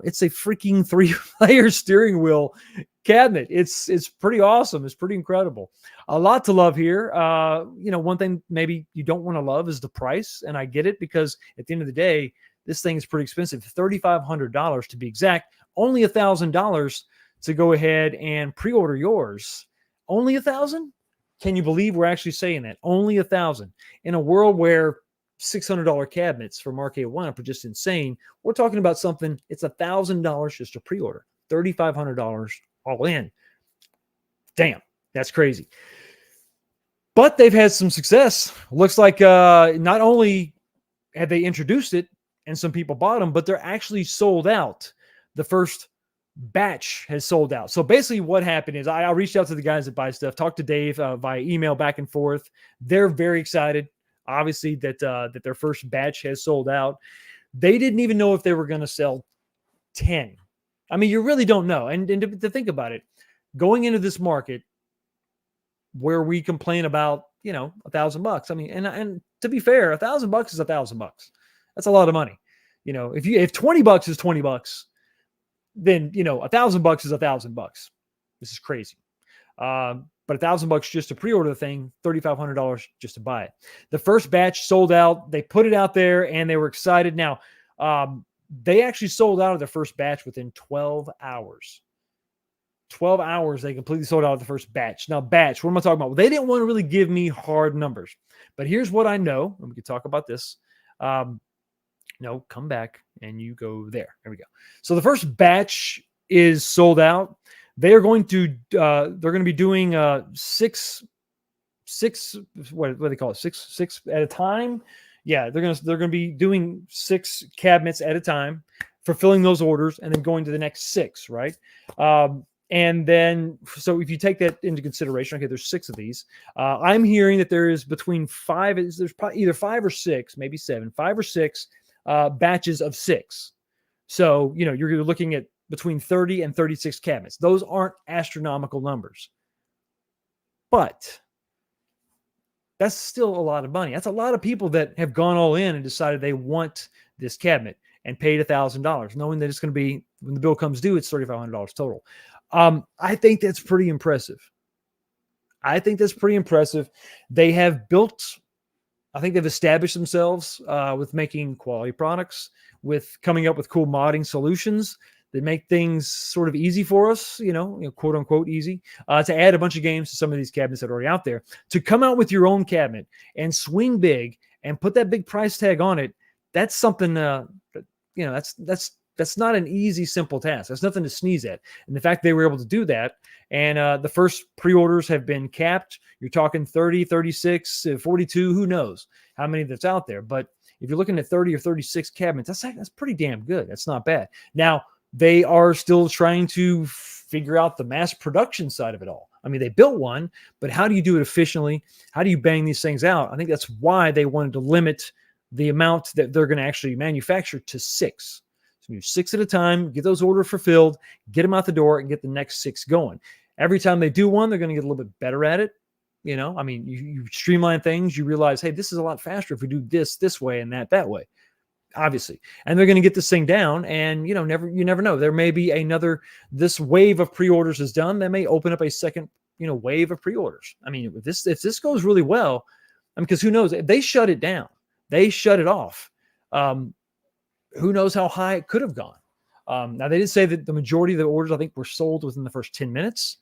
it's a freaking 3-player steering wheel cabinet. It's pretty awesome. It's pretty incredible. A lot to love here. One thing maybe you don't want to love is the price, and I get it, because at the end of the day, this thing is pretty expensive, $3,500 to be exact. Only $1,000 to go ahead and pre-order yours. Only $1,000? Can you believe we're actually saying that? Only $1,000 in a world where $600 cabinets from Arcade1up are just insane. We're talking about something. It's $1,000 just to pre-order. $3,500 all in. Damn, that's crazy. But they've had some success. Looks like not only have they introduced it and some people bought them, but they're actually sold out. The first batch has sold out. So basically what happened is I reached out to the guys that buy stuff, talked to Dave via email back and forth. They're very excited, obviously, that their first batch has sold out. They didn't even know if they were going to sell 10. I mean, you really don't know. And to think about it, going into this market where we complain about, $1,000. I mean, and to be fair, $1,000 is $1,000. That's a lot of money. If $20 is $20, then $1,000 is $1,000. This is crazy. But $1,000 just to pre-order the thing, $3,500 just to buy it. The first batch sold out. They put it out there and they were excited. Now, they actually sold out of the first batch within 12 hours. 12 hours, they completely sold out of the first batch. Now, batch, what am I talking about? Well, they didn't want to really give me hard numbers. But here's what I know, and we can talk about this. No, come back and you go there. There we go. So the first batch is sold out. They are going to be doing six what do they call it? Six at a time. Yeah, they're gonna be doing 6 cabinets at a time, fulfilling those orders, and then going to the next 6, right? And then, so if you take that into consideration, okay, there's 6 of these. I'm hearing that there is between 5, there's probably either 5 or 6, maybe 7, 5 or 6 batches of 6. So, you're looking at between 30 and 36 cabinets. Those aren't astronomical numbers, but that's still a lot of money. That's a lot of people that have gone all in and decided they want this cabinet and paid $1,000, knowing that it's going to be, when the bill comes due, it's $3,500 total. I think that's pretty impressive. They have built, I think they've established themselves with making quality products, with coming up with cool modding solutions that make things sort of easy for us, quote unquote easy, to add a bunch of games to some of these cabinets that are already out there. To come out with your own cabinet and swing big and put that big price tag on it, that's something, that's not an easy, simple task. That's nothing to sneeze at. And the fact they were able to do that, and the first pre-orders have been capped. You're talking 30, 36, 42, who knows how many that's out there. But if you're looking at 30 or 36 cabinets, that's pretty damn good. That's not bad. Now, they are still trying to figure out the mass production side of it all. I mean, they built one, but how do you do it efficiently? How do you bang these things out? I think that's why they wanted to limit the amount that they're going to actually manufacture to 6. So you 6 at a time, get those orders fulfilled, get them out the door, and get the next 6 going. Every time they do one, they're going to get a little bit better at it. You streamline things. You realize, hey, this is a lot faster if we do this way and that way. Obviously, and they're going to get this thing down, and you never know. There may be this wave of pre-orders is done. They may open up a second, wave of pre-orders. I mean, if this goes really well, because who knows? They shut it down. They shut it off. Who knows how high it could have gone? Now they did say that the majority of the orders, I think, were sold within the first 10 minutes.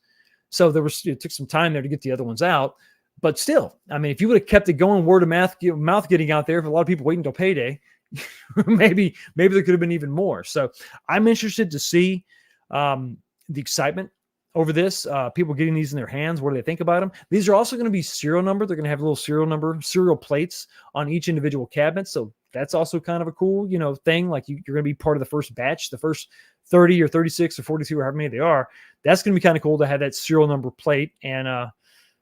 So it took some time there to get the other ones out. But still, I mean, if you would have kept it going, word of mouth getting out there, for a lot of people waiting until payday, maybe there could have been even more. So I'm interested to see the excitement over this. People getting these in their hands. What do they think about them? These are also going to be serial number. They're going to have little serial plates on each individual cabinet. So that's also kind of a cool, thing. Like you're going to be part of the first batch, the first 30 or 36 or 42 or however many they are. That's going to be kind of cool to have that serial number plate. And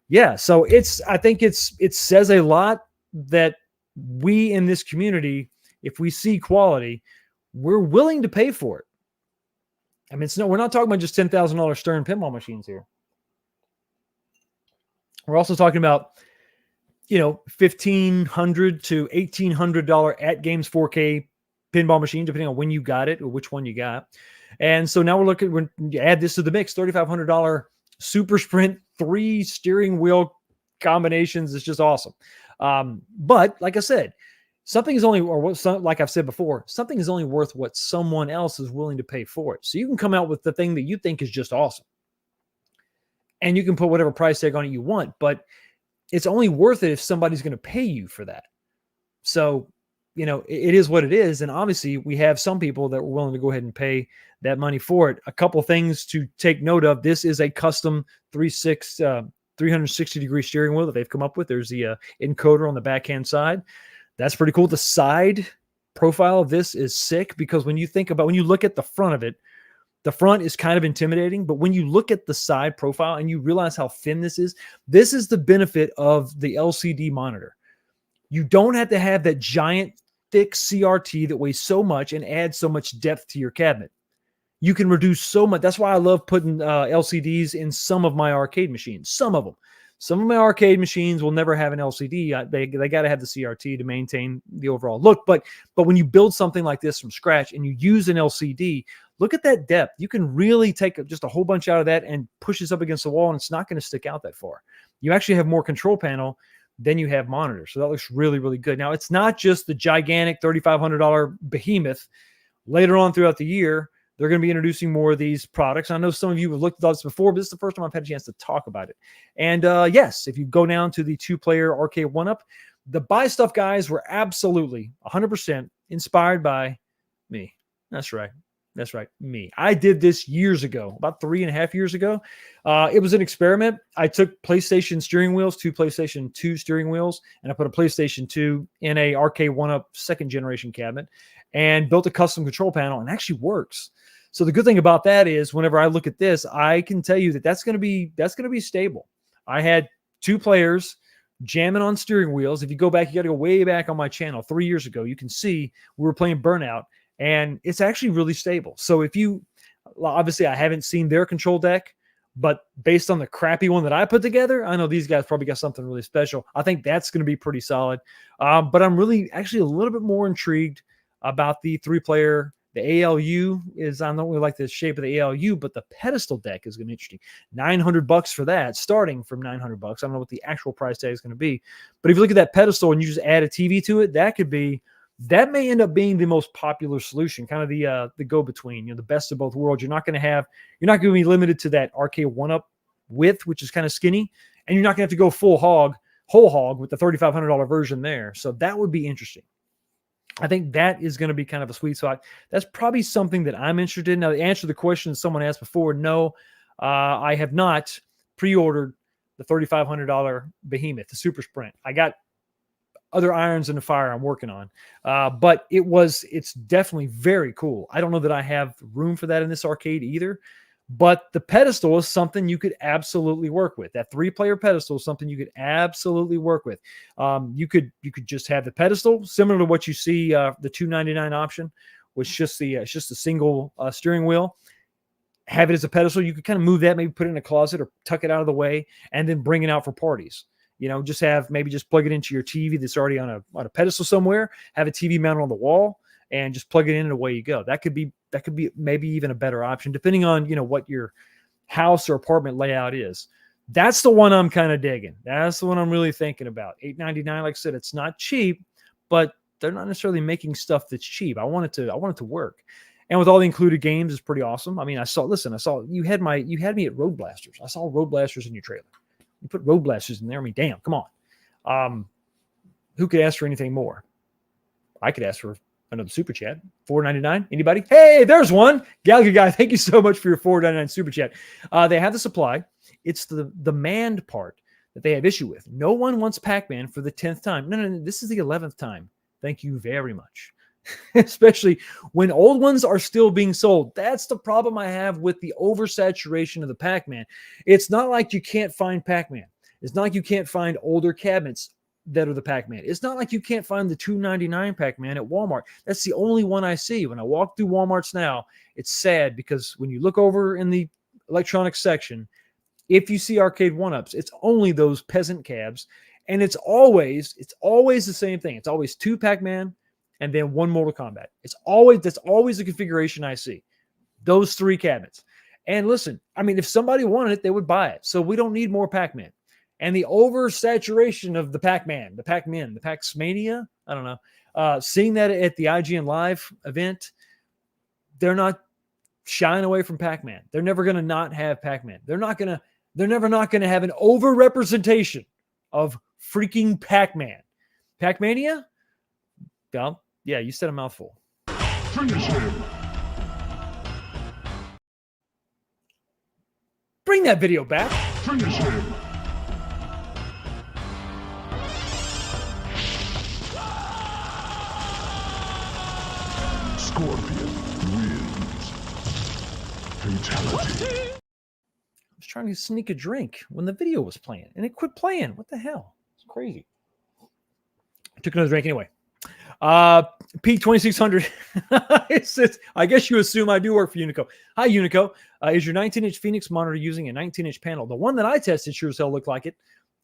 yeah, so I think it says a lot that we in this community, if we see quality, we're willing to pay for it. I mean, we're not talking about just $10,000 Stern pinball machines here. We're also talking about, $1,500 to $1,800 at Games 4K pinball machine, depending on when you got it or which one you got. And so now when you add this to the mix, $3,500 Super Sprint 3 steering wheel combinations is just awesome. But like I said, something is only, like I've said before, something is only worth what someone else is willing to pay for it. So you can come out with the thing that you think is just awesome, and you can put whatever price tag on it you want, but it's only worth it if somebody's going to pay you for that. So, it is what it is. And obviously we have some people that were willing to go ahead and pay that money for it. A couple things to take note of. This is a custom 360-degree steering wheel that they've come up with. There's the encoder on the backhand side. That's pretty cool. The side profile of this is sick because when you look at the front of it, the front is kind of intimidating, but when you look at the side profile and you realize how thin this is the benefit of the LCD monitor. You don't have to have that giant, thick CRT that weighs so much and adds so much depth to your cabinet. You can reduce so much. That's why I love putting LCDs in some of my arcade machines. Some of my arcade machines will never have an LCD. They got to have the CRT to maintain the overall look. But when you build something like this from scratch and you use an LCD, look at that depth. You can really take just a whole bunch out of that and push this up against the wall, and it's not going to stick out that far. You actually have more control panel than you have monitors. So that looks really, really good. Now, it's not just the gigantic $3,500 behemoth. Later on throughout the year, they're going to be introducing more of these products. I know some of you have looked at this before, but this is the first time I've had a chance to talk about it. And yes, if you go down to the two-player Arcade1up, the Buy Stuff guys were absolutely 100% inspired by me. That's right. That's right, me. I did this years ago, about 3.5 years ago. It was an experiment. I took PlayStation steering wheels, 2 PlayStation 2 steering wheels, and I put a PlayStation 2 in a Arcade1up second generation cabinet and built a custom control panel, and it actually works. So the good thing about that is whenever I look at this, I can tell you that that's going to be stable. I had 2 players jamming on steering wheels. If you go back, you got to go way back on my channel 3 years ago. You can see we were playing Burnout, and it's actually really stable. So obviously I haven't seen their control deck, but based on the crappy one that I put together, I know these guys probably got something really special. I think that's going to be pretty solid. But I'm really actually a little bit more intrigued about the 3-player. The ALU is, I don't really like the shape of the ALU, but the pedestal deck is going to be interesting. $900 for that, starting from $900. I don't know what the actual price tag is going to be. But if you look at that pedestal and you just add a TV to it, that may end up being the most popular solution, kind of the go-between, the best of both worlds. You're not going to be limited to that Arcade1up width, which is kind of skinny, and you're not going to have to go whole hog with the $3,500 version there. So that would be interesting. I think that is going to be kind of a sweet spot. That's probably something that I'm interested in. Now, to answer the question someone asked before, no, I have not pre-ordered the $3,500 behemoth, the Super Sprint. I got other irons in the fire I'm working on. But it's definitely very cool. I don't know that I have room for that in this arcade either, but the pedestal is something you could absolutely work with. That 3-player pedestal is something you could absolutely work with. You could just have the pedestal similar to what you see, the $299 option, which just the single steering wheel. Have it as a pedestal. You could kind of move that, maybe put it in a closet or tuck it out of the way, and then bring it out for parties. Just plug it into your TV that's already on a pedestal somewhere, have a TV mounted on the wall, and just plug it in and away you go. That could be maybe even a better option, depending on, what your house or apartment layout is. That's the one I'm kind of digging. That's the one I'm really thinking about. $899, like I said, it's not cheap, but they're not necessarily making stuff that's cheap. I want it to work. And with all the included games, it's pretty awesome. I mean, I saw you had me at Road Blasters. I saw Road Blasters in your trailer. You put Road Blasters in there. I mean, damn, come on. Who could ask for anything more? I could ask for another super chat. $4.99. Anybody? Hey, there's one. Galaga Guy, thank you so much for your $4.99 super chat. They have the supply. It's the demand part that they have issue with. No one wants Pac-Man for the 10th time. No. This is the 11th time. Thank you very much. Especially when old ones are still being sold. That's the problem I have with the oversaturation of the Pac-Man. It's not like you can't find Pac-Man. It's not like you can't find older cabinets that are the Pac-Man. It's not like you can't find the $2.99 Pac-Man at Walmart. That's the only one I see. When I walk through Walmarts now, it's sad because when you look over in the electronics section, if you see Arcade1ups, it's only those peasant cabs, and it's always the same thing. It's always 2 Pac-Man and then 1 Mortal Kombat. That's always the configuration I see. Those 3 cabinets. And listen, I mean, if somebody wanted it, they would buy it. So we don't need more Pac-Man. And the oversaturation of the Pac-Man, the Pac-Mania, I don't know. Seeing that at the IGN Live event, they're not shying away from Pac-Man. They're never going to not have Pac-Man. They're never not going to have an over-representation of freaking Pac-Man. Pac-Mania? Well, yeah, you said a mouthful. Finish him. Bring that video back. Finish him. Scorpion wins. Fatality. I was trying to sneak a drink when the video was playing, and it quit playing. What the hell? It's crazy. I took another drink anyway. P2600. I guess you assume I do work for Unico. Hi, Unico. Is your 19-inch Phoenix monitor using a 19-inch panel? The one that I tested sure as hell looked like it.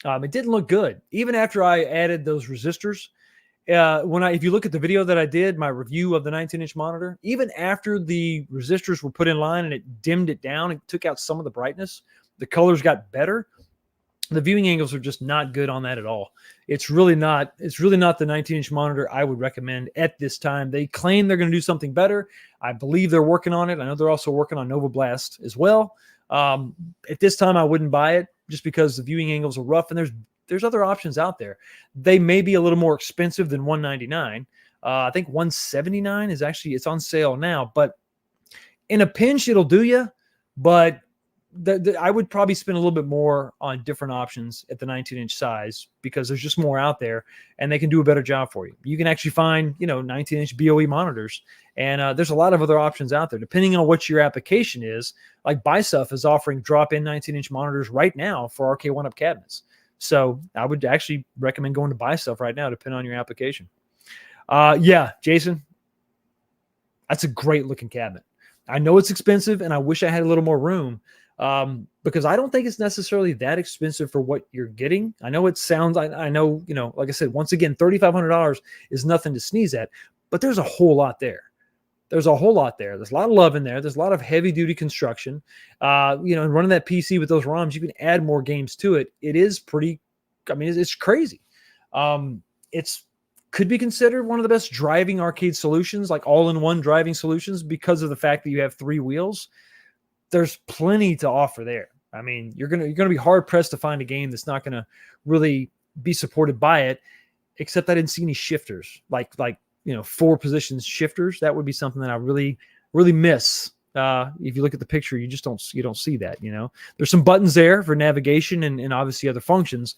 It didn't look good. Even after I added those resistors, if you look at the video that I did, my review of the 19-inch monitor, even after the resistors were put in line and it dimmed it down and took out some of the brightness, the colors got better. The viewing angles are just not good on that at all. It's really not the 19-inch monitor I would recommend at this time. They claim they're going to do something better. I believe they're working on it. I know they're also working on Nova Blast as well. At this time, I wouldn't buy it just because the viewing angles are rough, and there's other options out there. They may be a little more expensive than $199. I think $179 is it's on sale now, but in a pinch, it'll do you. But I would probably spend a little bit more on different options at the 19-inch size because there's just more out there, and they can do a better job for you. You can actually find, 19-inch BOE monitors, and there's a lot of other options out there. Depending on what your application is, like BuyStuff is offering drop-in 19-inch monitors right now for Arcade1up cabinets. So I would actually recommend going to BuyStuff right now, depending on your application. Yeah, Jason, that's a great-looking cabinet. I know it's expensive, and I wish I had a little more room. Because I don't think it's necessarily that expensive for what you're getting. I know it sounds, I know, like I said, once again, $3,500 is nothing to sneeze at, but there's a whole lot there. There's a lot of love in there. There's a lot of heavy duty construction, and running that PC with those ROMs, you can add more games to it. It is pretty, it's crazy. It's could be considered one of the best driving arcade solutions, like all-in-one driving solutions, because of the fact that you have 3 wheels. There's plenty to offer there. I mean, you're gonna be hard pressed to find a game that's not gonna really be supported by it, except I didn't see any shifters, like 4 positions shifters. That would be something that I really, really miss. If you look at the picture, you don't see that. There's some buttons there for navigation and obviously other functions.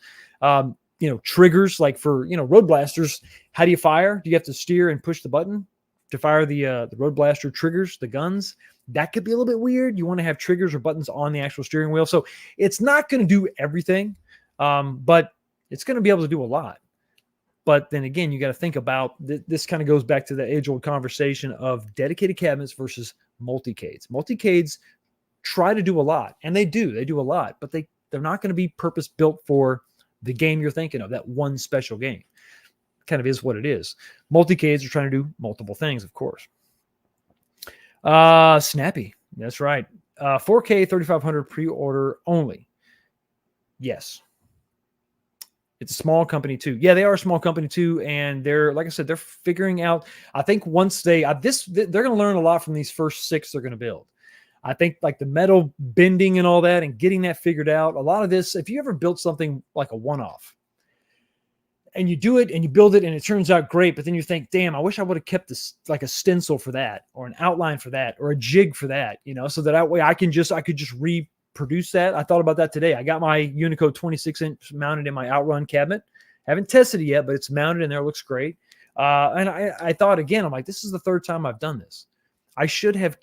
Triggers like for Road Blasters. How do you fire? Do you have to steer and push the button to fire the Road Blaster triggers, the guns? That could be a little bit weird. You want to have triggers or buttons on the actual steering wheel. So it's not going to do everything, but it's going to be able to do a lot. But then again, you got to think about this kind of goes back to the age-old conversation of dedicated cabinets versus multicades. Multicades try to do a lot, and they do a lot, but they're not going to be purpose-built for the game you're thinking of, that one special game. Kind of is what it is. Multicades are trying to do multiple things, of course. Snappy. That's right. 4K 3500 pre-order only. Yes. It's a small company too. Yeah, they are a small company too, and they're, like I said, they're figuring out. I think once they're going to learn a lot from these first 6 they're going to build. I think like the metal bending and all that, and getting that figured out. A lot of this, if you ever built something like a one-off, and you do it and you build it and it turns out great, but then you think, damn, I wish I would have kept this, like a stencil for that, or an outline for that, or a jig for that, so that way I could just reproduce that. I thought about that today. I got my Unico 26-inch mounted in my Outrun cabinet. Haven't tested it yet, but it's mounted in there. It looks great. And I thought again, I'm like, this is the 3rd time I've done this. I should have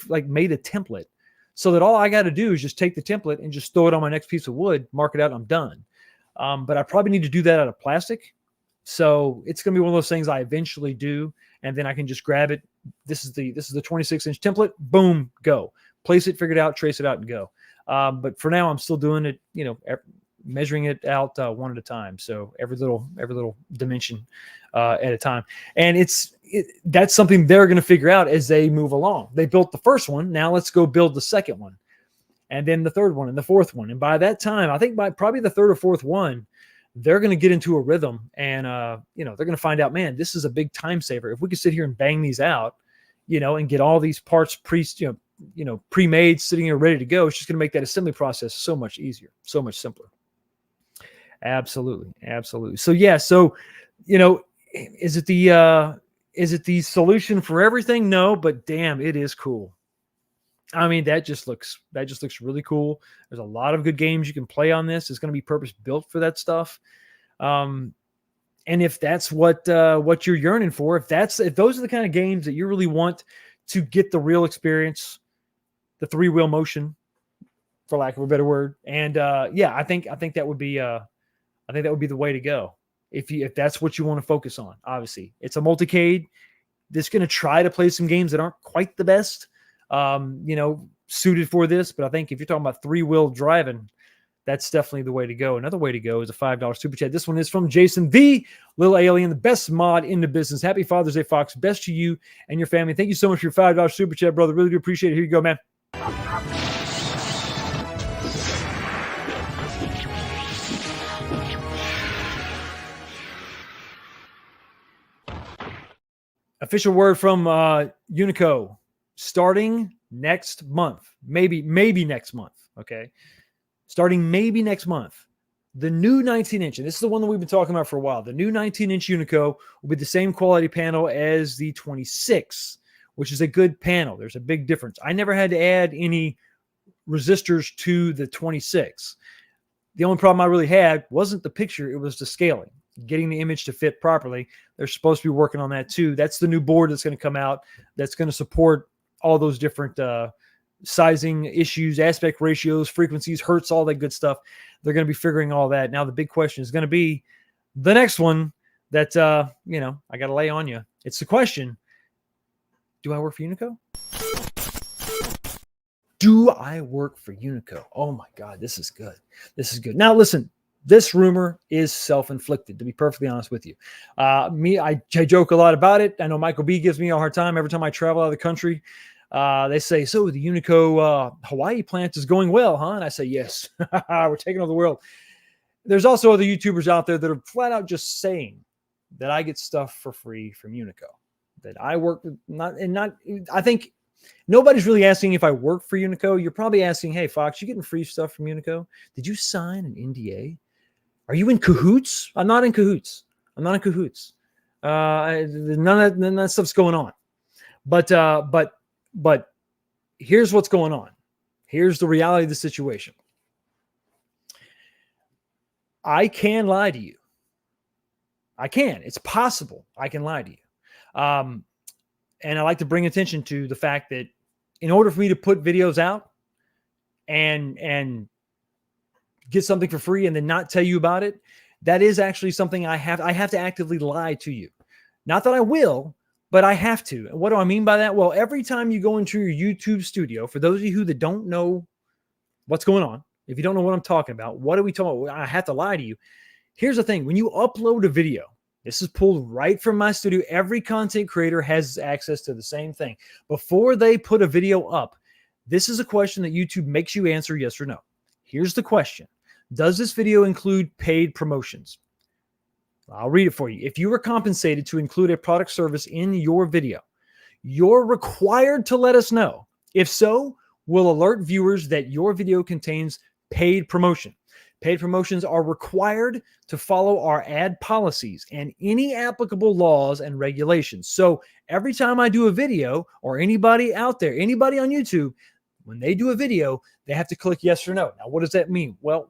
like made a template so that all I got to do is just take the template and just throw it on my next piece of wood, mark it out, and I'm done. But I probably need to do that out of plastic. So it's going to be one of those things I eventually do. And then I can just grab it. This is the 26-inch template. Boom, go. Place it, figure it out, trace it out, and go. But for now, I'm still doing it, measuring it out one at a time. So every little dimension at a time. And that's something they're going to figure out as they move along. They built the first one. Now let's go build the second one, and then the third one and the fourth one. And by that time, I think by probably the third or fourth one, they're going to get into a rhythm, and they're going to find out, man, this is a big time saver. If we could sit here and bang these out, and get all these parts pre-made, sitting here ready to go, it's just going to make that assembly process so much easier, so much simpler. Absolutely. So yeah, is it the solution for everything? No, but damn, it is cool. I mean, that just looks really cool. There's a lot of good games you can play on this. It's going to be purpose built for that stuff. And if that's what you're yearning for, if those are the kind of games that you really want to get the real experience, the 3-wheel motion, for lack of a better word, and I think that would be the way to go. If that's what you want to focus on. Obviously, it's a multicade that's going to try to play some games that aren't quite the best, suited for this. But I think if you're talking about 3-wheel driving, that's definitely the way to go. Another way to go is a $5 super chat. This one is from Jason, the Little Alien, the best mod in the business. Happy Father's Day, Fox. Best to you and your family. Thank you so much for your $5 super chat, brother. Really do appreciate it. Here you go, man. Official word from Unico, starting next month, maybe next month. Okay, starting maybe next month, the new 19-inch, and this is the one that we've been talking about for a while. The new 19-inch Unico will be the same quality panel as the 26, which is a good panel. There's a big difference. I never had to add any resistors to the 26. The only problem I really had wasn't the picture; it was the scaling. Getting the image to fit properly. They're supposed to be working on that too. That's the new board that's going to come out. That's going to support all those different sizing issues, aspect ratios, frequencies, hertz, all that good stuff. They're going to be figuring all that. Now the big question is going to be the next one that I got to lay on you. It's the question: do I work for Unico? Do I work for Unico? Oh my God, this is good. This is good. Now listen. This rumor is self-inflicted, to be perfectly honest with you. I joke a lot about it. I know Michael B gives me a hard time every time I travel out of the country. They say, so the Unico Hawaii plant is going well, huh? And I say, yes, we're taking over the world. There's also other YouTubers out there that are flat out just saying that I get stuff for free from Unico, that I work with, I think nobody's really asking if I work for Unico. You're probably asking, hey, Fox, you getting free stuff from Unico? Did you sign an NDA? Are you in cahoots? I'm not in cahoots. None of that stuff's going on. But here's what's going on. Here's the reality of the situation. I can lie to you. I can. It's possible I can lie to you. And I like to bring attention to the fact that in order for me to put videos out and get something for free and then not tell you about it, that is actually something I have to actively lie to you. Not that I will, but I have to. And what do I mean by that? Well, every time you go into your YouTube studio, for those of you that don't know what's going on, if you don't know what I'm talking about, what are we talking about? I have to lie to you. Here's the thing. When you upload a video, this is pulled right from my studio. Every content creator has access to the same thing. Before they put a video up, this is a question that YouTube makes you answer yes or no. Here's the question. Does this video include paid promotions? I'll read it for you. If you were compensated to include a product service in your video, you're required to let us know. If so, we'll alert viewers that your video contains paid promotion. Paid promotions are required to follow our ad policies and any applicable laws and regulations. So every time I do a video, or anybody out there, anybody on YouTube, when they do a video, they have to click yes or no. Now, what does that mean? Well,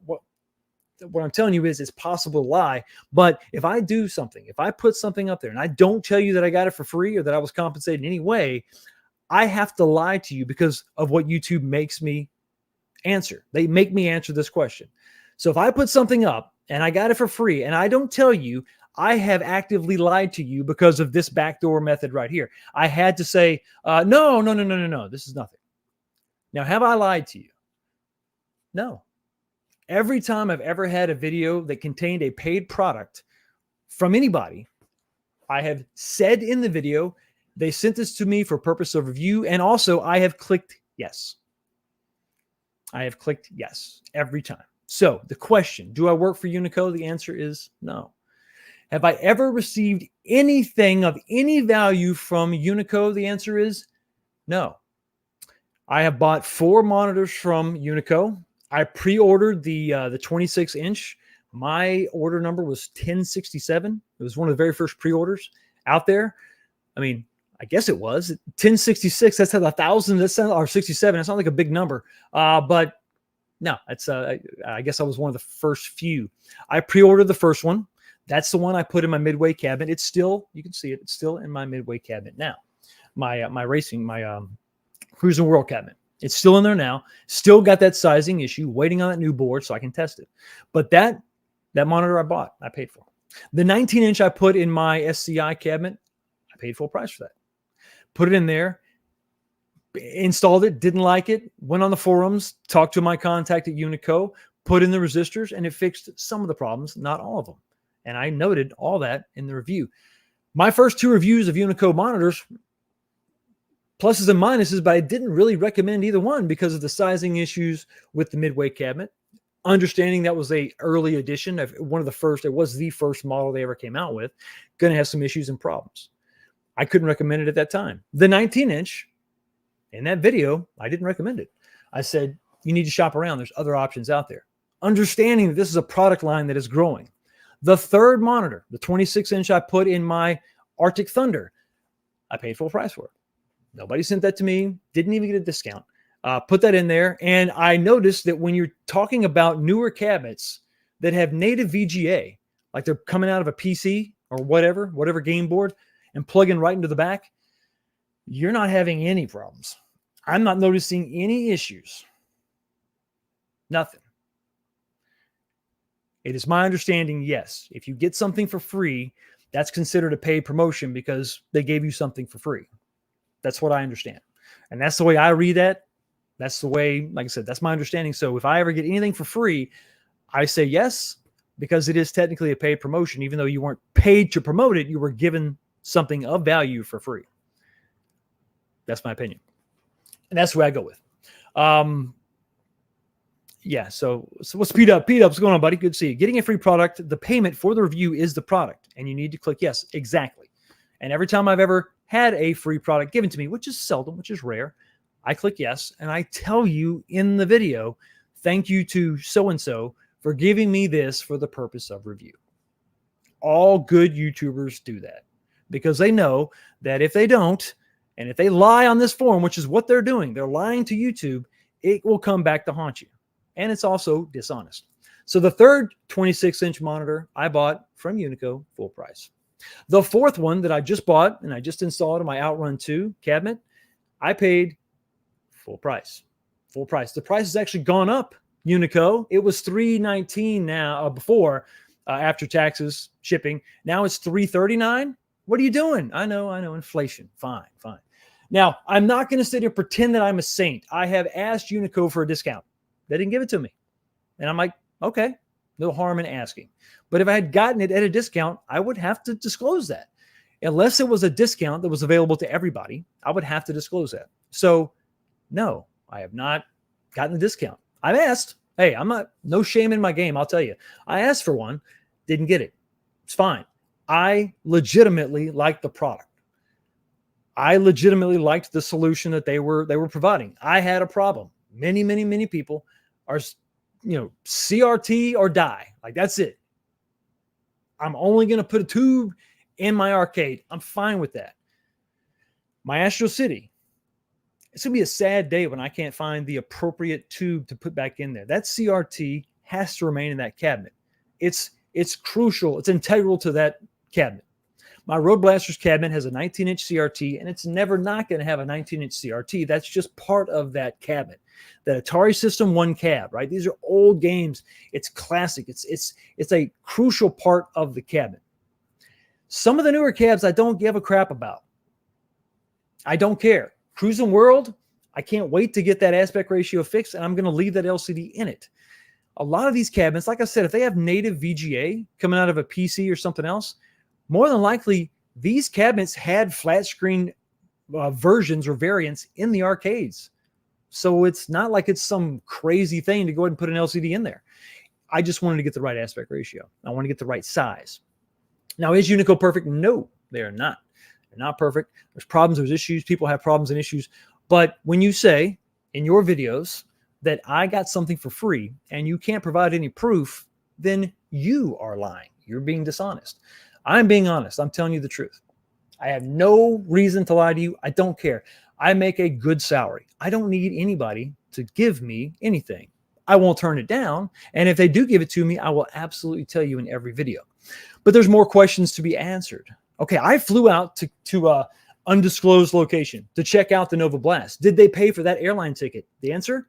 what I'm telling you is it's possible to lie. But if I do something, if I put something up there and I don't tell you that I got it for free or that I was compensated in any way, I have to lie to you because of what YouTube makes me answer. They make me answer this question. So if I put something up and I got it for free and I don't tell you, I have actively lied to you because of this backdoor method right here. I had to say, no, this is nothing. Now, have I lied to you? No. Every time I've ever had a video that contained a paid product from anybody, I have said in the video, they sent this to me for purpose of review, and also I have clicked yes. I have clicked yes every time. So the question, do I work for Unico? The answer is no. Have I ever received anything of any value from Unico? The answer is no. I have bought 4 monitors from Unico. I pre-ordered the 26-inch. My order number was 1067. It was one of the very first pre-orders out there. I mean, I guess it was 1066. That's 1,000. That's or 67. That's not like a big number. But no, it's I guess I was one of the first few. I pre-ordered the first one. That's the one I put in my midway cabinet. It's still, you can see it. It's still in my midway cabinet now. My Cruising World cabinet. It's still in there now. Still got that sizing issue. Waiting on that new board so I can test it. But that monitor I bought, I paid for. The 19-inch I put in my SCI cabinet, I paid full price for that. Put it in there. Installed it, didn't like it, went on the forums, talked to my contact at Unico, put in the resistors, and it fixed some of the problems, not all of them. And I noted all that in the review. My first 2 reviews of Unico monitors, pluses and minuses, but I didn't really recommend either one because of the sizing issues with the midway cabinet. Understanding that was a early edition of one of the first, it was the first model they ever came out with, going to have some issues and problems. I couldn't recommend it at that time. The 19-inch, in that video, I didn't recommend it. I said, you need to shop around. There's other options out there. Understanding that this is a product line that is growing. The third monitor, the 26-inch I put in my Arctic Thunder, I paid full price for it. Nobody sent that to me. Didn't even get a discount. Put that in there. And I noticed that when you're talking about newer cabinets that have native VGA, like they're coming out of a PC or whatever game board, and plugging right into the back, you're not having any problems. I'm not noticing any issues. Nothing. It is my understanding, yes, if you get something for free, that's considered a paid promotion because they gave you something for free. That's what I understand. And that's the way I read that. That's the way, like I said, that's my understanding. So if I ever get anything for free, I say yes, because it is technically a paid promotion. Even though you weren't paid to promote it, you were given something of value for free. That's my opinion. And that's where I go with. Yeah, so what's Pete Up? Pete Up, what's going on, buddy? Good to see you. Getting a free product, the payment for the review is the product, and you need to click yes, exactly. And every time I've ever had a free product given to me, which is seldom, which is rare, I click yes, and I tell you in the video, thank you to so-and-so for giving me this for the purpose of review. All good YouTubers do that because they know that if they don't, and if they lie on this forum, which is what they're doing, they're lying to YouTube, it will come back to haunt you. And it's also dishonest. So the third 26-inch monitor I bought from Unico, full price. The fourth one that I just bought and I just installed in my Outrun 2 cabinet, I paid full price. Full price. The price has actually gone up, Unico. It was $319 now before, after taxes, shipping. Now it's $339. What are you doing? I know, inflation. Fine. Now, I'm not going to sit here and pretend that I'm a saint. I have asked Unico for a discount. They didn't give it to me. And I'm like, okay, no harm in asking. But if I had gotten it at a discount, I would have to disclose that. Unless it was a discount that was available to everybody, I would have to disclose that. So, no, I have not gotten the discount. I've asked. Hey, no shame in my game. I'll tell you, I asked for one, didn't get it. It's fine. I legitimately liked the product. I legitimately liked the solution that they were providing. I had a problem. Many people are, CRT or die. Like, that's it. I'm only going to put a tube in my arcade. I'm fine with that. My Astro City, it's going to be a sad day when I can't find the appropriate tube to put back in there. That CRT has to remain in that cabinet. It's crucial. It's integral to that cabinet. My Road Blasters cabinet has a 19-inch CRT, and it's never not going to have a 19-inch CRT. That's just part of that cabinet. That Atari System 1 cab, right? These are old games. It's classic. It's a crucial part of the cabinet. Some of the newer cabs I don't give a crap about. I don't care. Cruising World, I can't wait to get that aspect ratio fixed, and I'm going to leave that LCD in it. A lot of these cabinets, like I said, if they have native VGA coming out of a PC or something else, more than likely, these cabinets had flat screen versions or variants in the arcades. So it's not like it's some crazy thing to go ahead and put an LCD in there. I just wanted to get the right aspect ratio. I want to get the right size. Now, is Unico perfect? No, they are not. They're not perfect. There's problems, there's issues. People have problems and issues. But when you say in your videos that I got something for free and you can't provide any proof, then you are lying. You're being dishonest. I'm being honest. I'm telling you the truth. I have no reason to lie to you. I don't care. I make a good salary. I don't need anybody to give me anything. I won't turn it down. And if they do give it to me, I will absolutely tell you in every video. But there's more questions to be answered. Okay, I flew out to a undisclosed location to check out the Nova Blast. Did they pay for that airline ticket? The answer?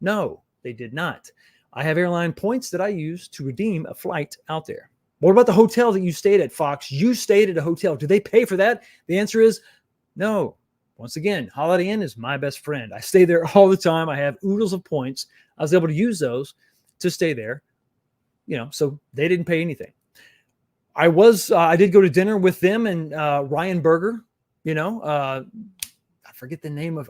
No, they did not. I have airline points that I use to redeem a flight out there. What about the hotel that you stayed at, Fox? You stayed at a hotel. Did they pay for that? The answer is no. Once again, Holiday Inn is my best friend. I stay there all the time. I have oodles of points. I was able to use those to stay there, so they didn't pay anything. I did go to dinner with them and Ryan Berger, I forget the name of,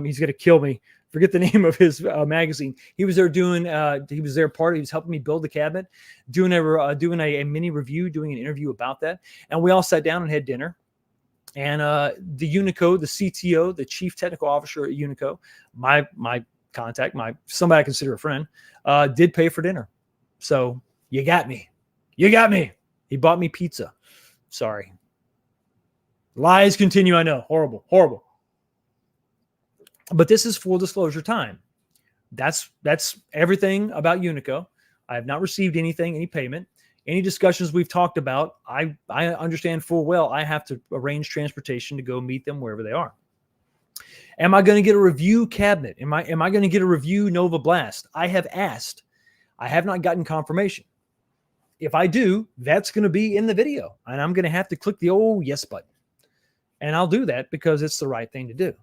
he's going to kill me. Forget the name of his magazine. He was there he was helping me build the cabinet, doing a mini review, doing an interview about that. And we all sat down and had dinner. And the Unico, the CTO, the chief technical officer at Unico, my contact, somebody I consider a friend, did pay for dinner. So you got me. He bought me pizza. Sorry. Lies continue. I know. Horrible. But this is full disclosure time. That's everything about Unico. I have not received any payment. Any discussions we've talked about, I understand full well I have to arrange transportation to go meet them wherever they are. Am I going to get a review cabinet? Am I going to get a review Nova Blast? I have asked. I have not gotten confirmation. If I do, that's going to be in the video, and I'm going to have to click the old yes button. And I'll do that because it's the right thing to do.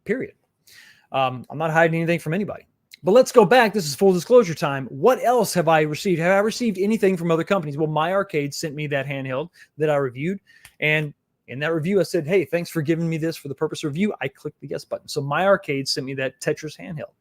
Period. I'm not hiding anything from anybody. But let's go back. This is full disclosure time. What else have I received? Have I received anything from other companies? Well, My Arcade sent me that handheld that I reviewed. And in that review, I said, hey, thanks for giving me this for the purpose of review. I clicked the yes button. So My Arcade sent me that Tetris handheld.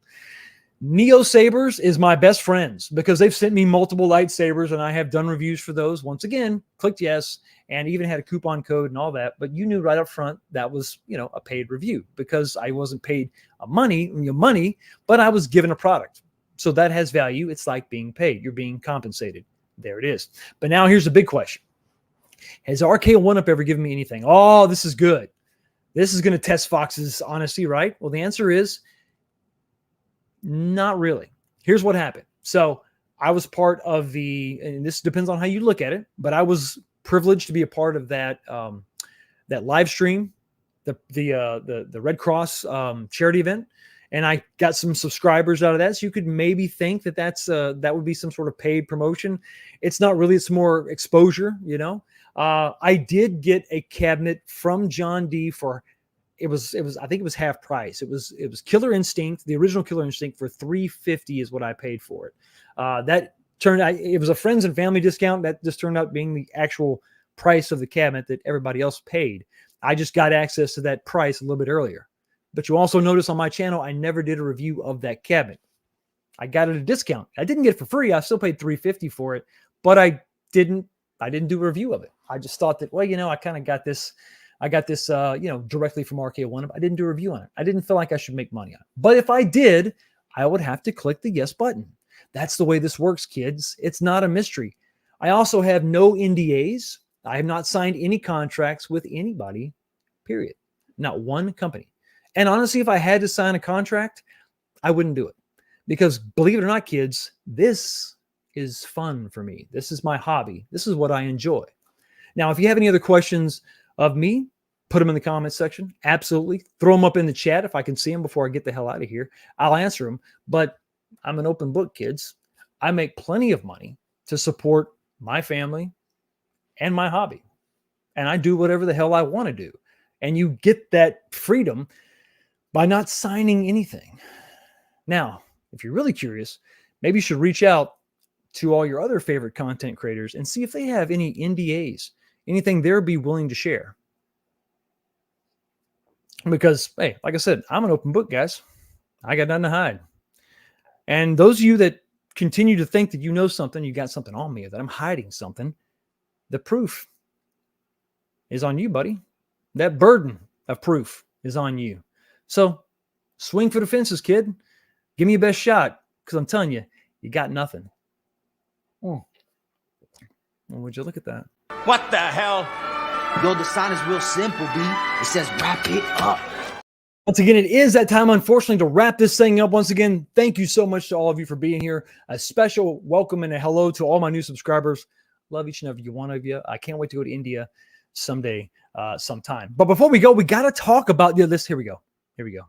Neo Sabers is my best friends because they've sent me multiple lightsabers and I have done reviews for those. Once again, clicked yes and even had a coupon code and all that. But you knew right up front that was, a paid review because I wasn't paid money, but I was given a product. So that has value. It's like being paid. You're being compensated. There it is. But now here's the big question. Has Arcade1up ever given me anything? Oh, this is good. This is going to test Fox's honesty, right? Well, the answer is not really. Here's what happened. So I was part of and this depends on how you look at it, but I was privileged to be a part of that live stream, the Red Cross charity event, and I got some subscribers out of that. So you could maybe think that would be some sort of paid promotion. It's not really. It's more exposure. I did get a cabinet from John D for. I think it was half price. It was Killer Instinct, the original Killer Instinct for $350 is what I paid for it. That turned out, it was a friends and family discount. That just turned out being the actual price of the cabinet that everybody else paid. I just got access to that price a little bit earlier. But you also notice on my channel, I never did a review of that cabinet. I got it at a discount. I didn't get it for free. I still paid $350 for it, but I didn't do a review of it. I just thought that, well, I kind of got this. I got this, directly from Arcade1up. I didn't do a review on it. I didn't feel like I should make money on it. But if I did, I would have to click the yes button. That's the way this works, kids. It's not a mystery. I also have no NDAs. I have not signed any contracts with anybody, period. Not one company. And honestly, if I had to sign a contract, I wouldn't do it. Because believe it or not, kids, this is fun for me. This is my hobby. This is what I enjoy. Now, if you have any other questions of me, put them in the comments section. Absolutely. Throw them up in the chat if I can see them before I get the hell out of here. I'll answer them. But I'm an open book, kids. I make plenty of money to support my family and my hobby. And I do whatever the hell I want to do. And you get that freedom by not signing anything. Now, if you're really curious, maybe you should reach out to all your other favorite content creators and see if they have any NDAs, anything they'll be willing to share. Because, hey, like I said, I'm an open book, guys. I got nothing to hide. And those of you that continue to think that you know something, you got something on me, that I'm hiding something, the proof is on you, buddy. That burden of proof is on you. So swing for the fences, kid. Give me your best shot, because I'm telling you, you got nothing. Oh. Well, would you look at that? What the hell? Yo, the sign is real simple, B. It says wrap it up. Once again, it is that time, unfortunately, to wrap this thing up. Once again, thank you so much to all of you for being here. A special welcome and a hello to all my new subscribers. Love each and every one of you. I can't wait to go to India someday, sometime. But before we go, we got to talk about this. Here we go. Here we go.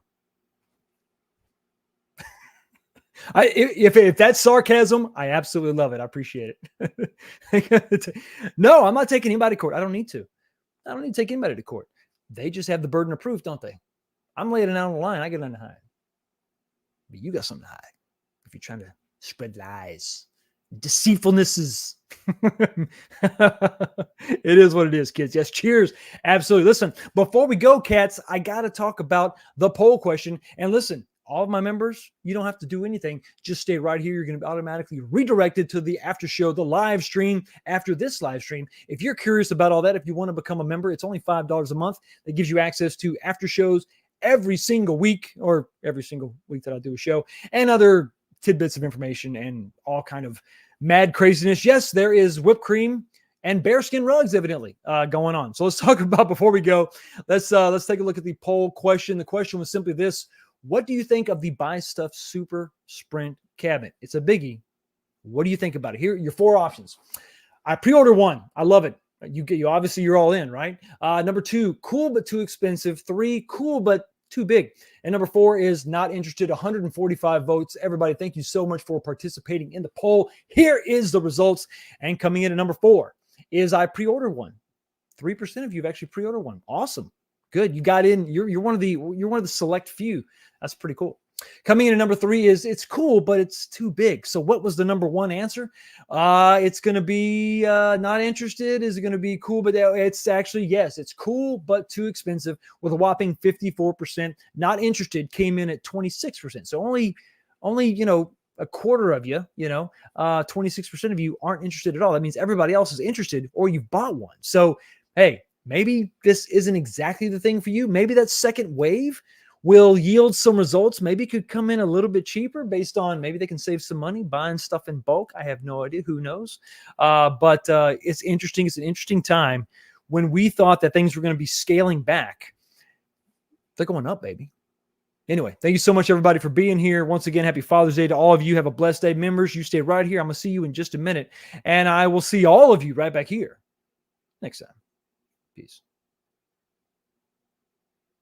If that's sarcasm, I absolutely love it. I appreciate it. No, I'm not taking anybody to court. I don't need to. I don't need to take anybody to court. They just have the burden of proof, don't they? I'm laying it out on the line. I got nothing to hide. But you got something to hide. If you're trying to spread lies, deceitfulnesses. It is what it is, kids. Yes, cheers. Absolutely. Listen, before we go, cats, I got to talk about the poll question. And listen, all of my members, you don't have to do anything. Just stay right here. You're going to be automatically redirected to the after show, the live stream after this live stream. If you're curious about all that, if you want to become a member, it's only $5 a month. That gives you access to after shows every single week, or every single week that I do a show, and other tidbits of information and all kind of mad craziness. Yes, there is whipped cream and bearskin rugs evidently going on. So let's talk about, before we go, let's take a look at the poll question. The question was simply this: what do you think of the Buy Stuff Super Sprint cabinet? It's a biggie. What do you think about it? Here are your four options. I pre-order one. I love it. You obviously you're all in, right? Number 2, cool but too expensive. 3, cool but too big. And number 4 is not interested. 145 votes. Everybody, thank you so much for participating in the poll. Here is the results. And coming in at number 4 is I pre-order one. 3% of you have actually pre-ordered one. Awesome. Good. You got in. You're one of the select few. That's pretty cool. Coming in at number 3 is it's cool, but it's too big. So what was the number 1 answer? It's going to be not interested. Is it going to be cool? But it's actually, yes, it's cool, but too expensive, with a whopping 54%. Not interested came in at 26%. So only, a quarter of you, 26% of you aren't interested at all. That means everybody else is interested, or you've bought one. So, hey, maybe this isn't exactly the thing for you. Maybe that second wave will yield some results. Maybe it could come in a little bit cheaper based on, maybe they can save some money buying stuff in bulk. I have no idea. Who knows? But it's interesting. It's an interesting time when we thought that things were going to be scaling back. They're going up, baby. Anyway, thank you so much, everybody, for being here. Once again, happy Father's Day to all of you. Have a blessed day. Members, you stay right here. I'm going to see you in just a minute. And I will see all of you right back here next time. Peace.